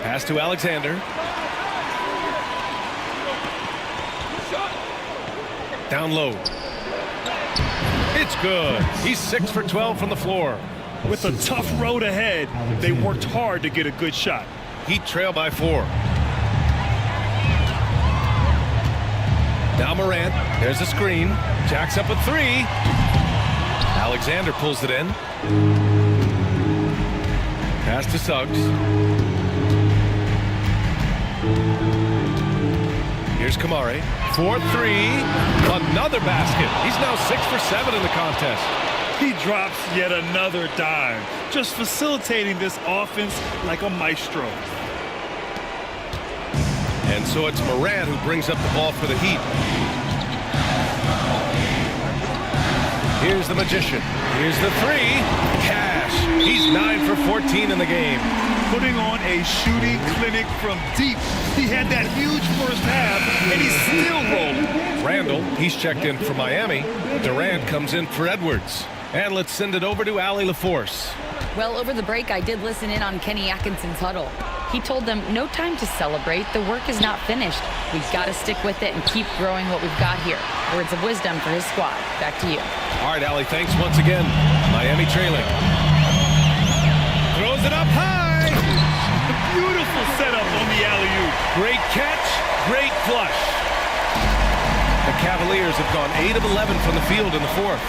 Pass to Alexander. Down low. It's good. He's 6 for 12 from the floor. With a tough road ahead, they worked hard to get a good shot. Heat trail by 4. Now Morant. There's a screen. Jacks up a 3. Alexander pulls it in. Pass to Suggs. Here's Kamari. 4-3. Another basket. He's now 6 for 7 in the contest. He drops yet another dime, just facilitating this offense like a maestro. And so it's Morant who brings up the ball for the Heat. Here's the Magician. Here's the 3. Cash. He's 9 for 14 in the game. Putting on a shooting clinic from deep. He had that huge first half, and he's still rolling. Randall, he's checked in for Miami. Durant comes in for Edwards. And let's send it over to Allie LaForce. Well, over the break, I did listen in on Kenny Atkinson's huddle. He told them, no time to celebrate. The work is not finished. We've got to stick with it and keep growing what we've got here. Words of wisdom for his squad. Back to you. All right, Allie, thanks once again. Miami trailing. Throws it up high. Beautiful setup on the alley-oop. Great catch, great flush. The Cavaliers have gone 8 of 11 from the field in the fourth.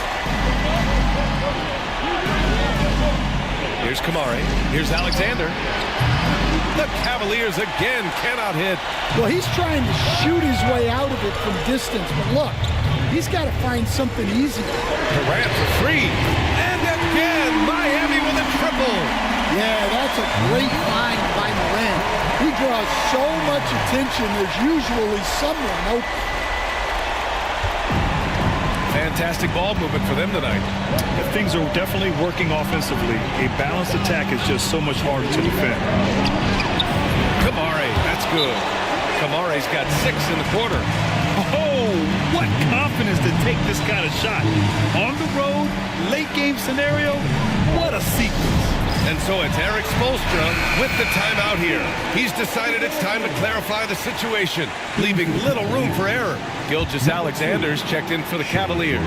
Here's Kamari. Here's Alexander. The Cavaliers again cannot hit. Well, he's trying to shoot his way out of it from distance, but look, he's got to find something easy. Durant for 3. And again, Miami with a triple. Yeah, that's a great find by Morant. He draws so much attention, there's usually someone open. Fantastic ball movement for them tonight. Things are definitely working offensively. A balanced attack is just so much harder to defend. Kamari, that's good. Kamari's got 6 in the quarter. Oh, what confidence to take this kind of shot. On the road, late game scenario, what a sequence. And so it's Eric Spoelstra with the timeout here. He's decided it's time to clarify the situation, leaving little room for error. Gilgeous-Alexander's checked in for the Cavaliers.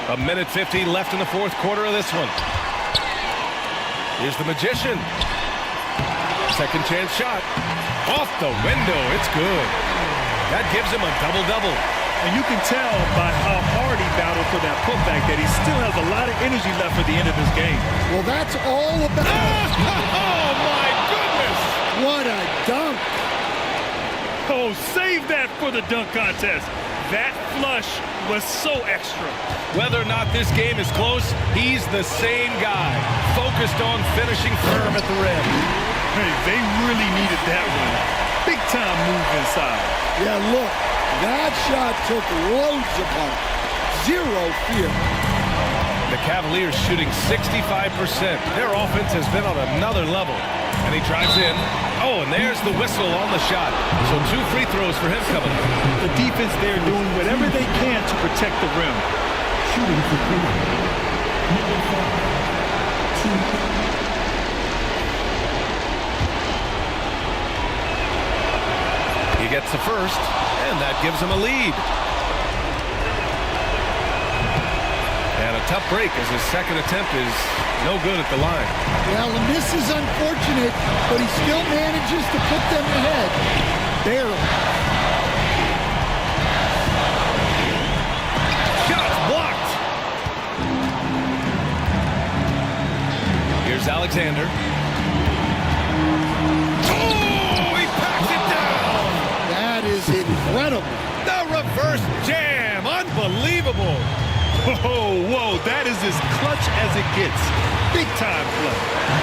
A minute 15 left in the fourth quarter of this one. Here's the Magician. Second chance shot. Off the window. It's good. That gives him a double-double. And you can tell by how hard he battled for that putback that he still has a lot of energy left for the end of this game. Well, that's all about... Oh, my goodness! What a dunk! Oh, save that for the dunk contest. That flush was so extra. Whether or not this game is close, he's the same guy, focused on finishing firm at the rim. Hey, they really needed that one. Big time move inside. Yeah, look, that shot took loads of punch. Zero fear. The Cavaliers shooting 65%. Their offense has been on another level. And he drives in. Oh, and there's the whistle on the shot. So 2 free throws for him coming up. The defense there doing whatever they can to protect the rim. Shooting for Cleveland. Number 5, 2. He gets the first, and that gives him a lead. And a tough break as his second attempt is no good at the line. Well, and this is unfortunate, but he still manages to put them ahead. Barely. Shot blocked. Here's Alexander. Incredible. The reverse jam. Unbelievable. Whoa, that is as clutch as it gets. Big time play.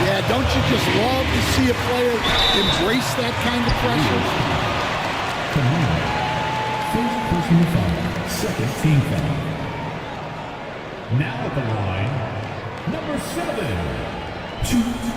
Yeah, don't you just love to see a player embrace that kind of pressure? First personal foul, second team foul. Now at the line, number 7, 2.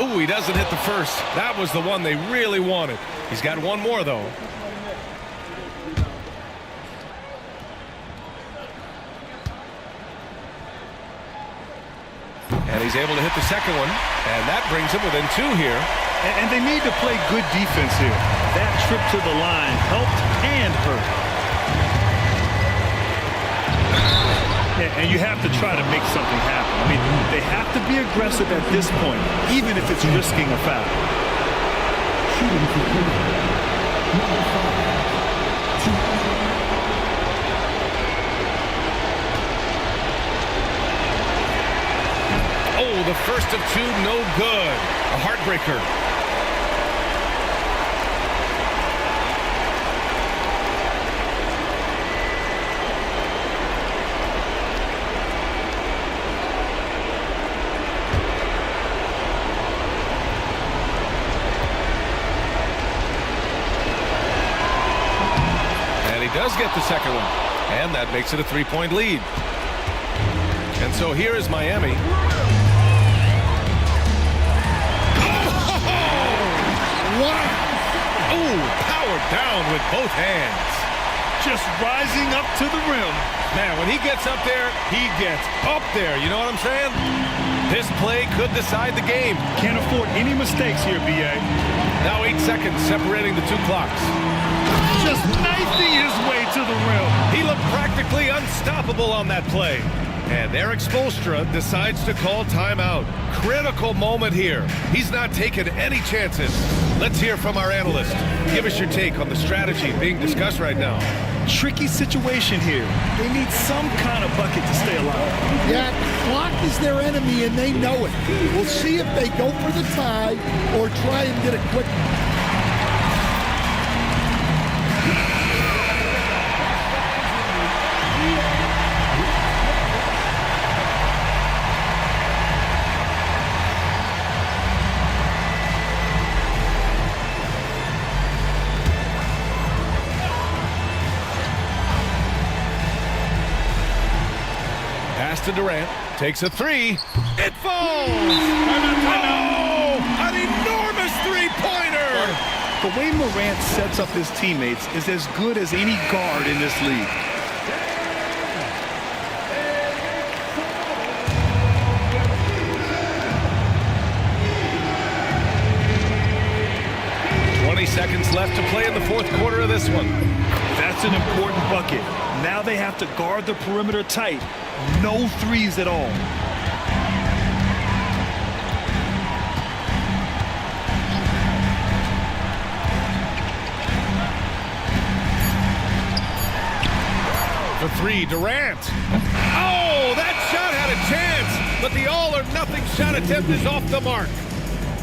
Ooh, he doesn't hit the first. That was the one they really wanted. He's got one more, though. And he's able to hit the second one. And that brings him within 2 here. And they need to play good defense here. That trip to the line helped and hurt. And you have to try to make something happen. I mean, they have to be aggressive at this point, even if it's risking a foul. Shooting for Cleveland. Number 5, 2. Oh, the first of 2, no good. A heartbreaker. Does get the second one, and that makes it a 3-point lead. And so here is Miami. What? Ooh, powered down with both hands. Just rising up to the rim. Man, when he gets up there, he gets up there. You know what I'm saying? This play could decide the game. Can't afford any mistakes here, B.A. Now 8 seconds separating the 2 clocks. Just knifing his way to the rim. He looked practically unstoppable on that play. And Eric Spoelstra decides to call timeout. Critical moment here. He's not taking any chances. Let's hear from our analyst. Give us your take on the strategy being discussed right now. Tricky situation here. They need some kind of bucket to stay alive. Yeah, clock is their enemy and they know it. We'll see if they go for the tie or try and get a quick... Pass to Durant. Takes a three. It falls! Oh! An enormous three-pointer! The way Morant sets up his teammates is as good as any guard in this league. Seconds left to play in the fourth quarter of this one. That's an important bucket. Now they have to guard the perimeter tight. No threes at all. For three, Durant. Oh, that shot had a chance, but the all-or-nothing shot attempt is off the mark.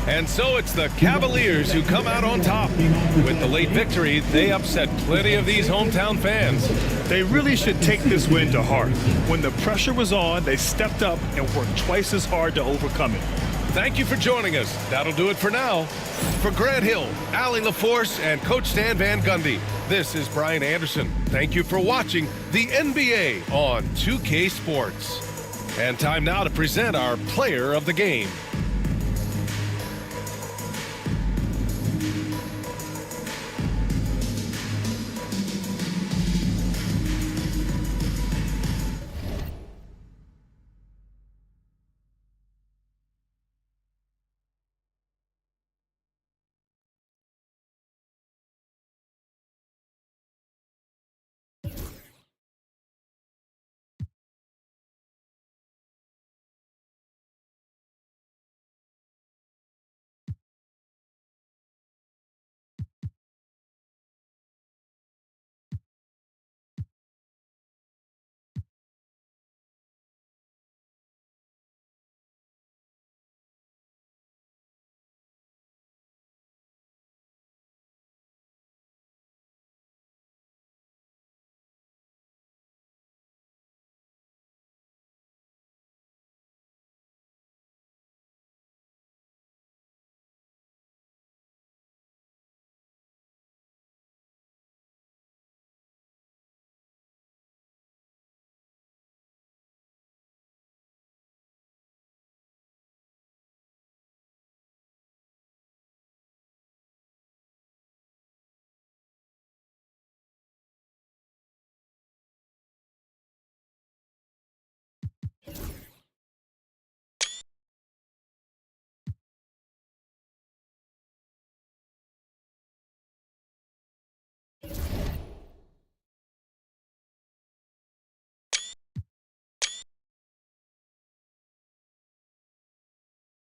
And so it's the Cavaliers who come out on top. With the late victory, they upset plenty of these hometown fans. They really should take this win to heart. When the pressure was on, they stepped up and worked twice as hard to overcome it. Thank you for joining us. That'll do it for now. For Grant Hill, Allie LaForce, and Coach Stan Van Gundy, this is Brian Anderson. Thank you for watching the NBA on 2K Sports. And time now to present our player of the game.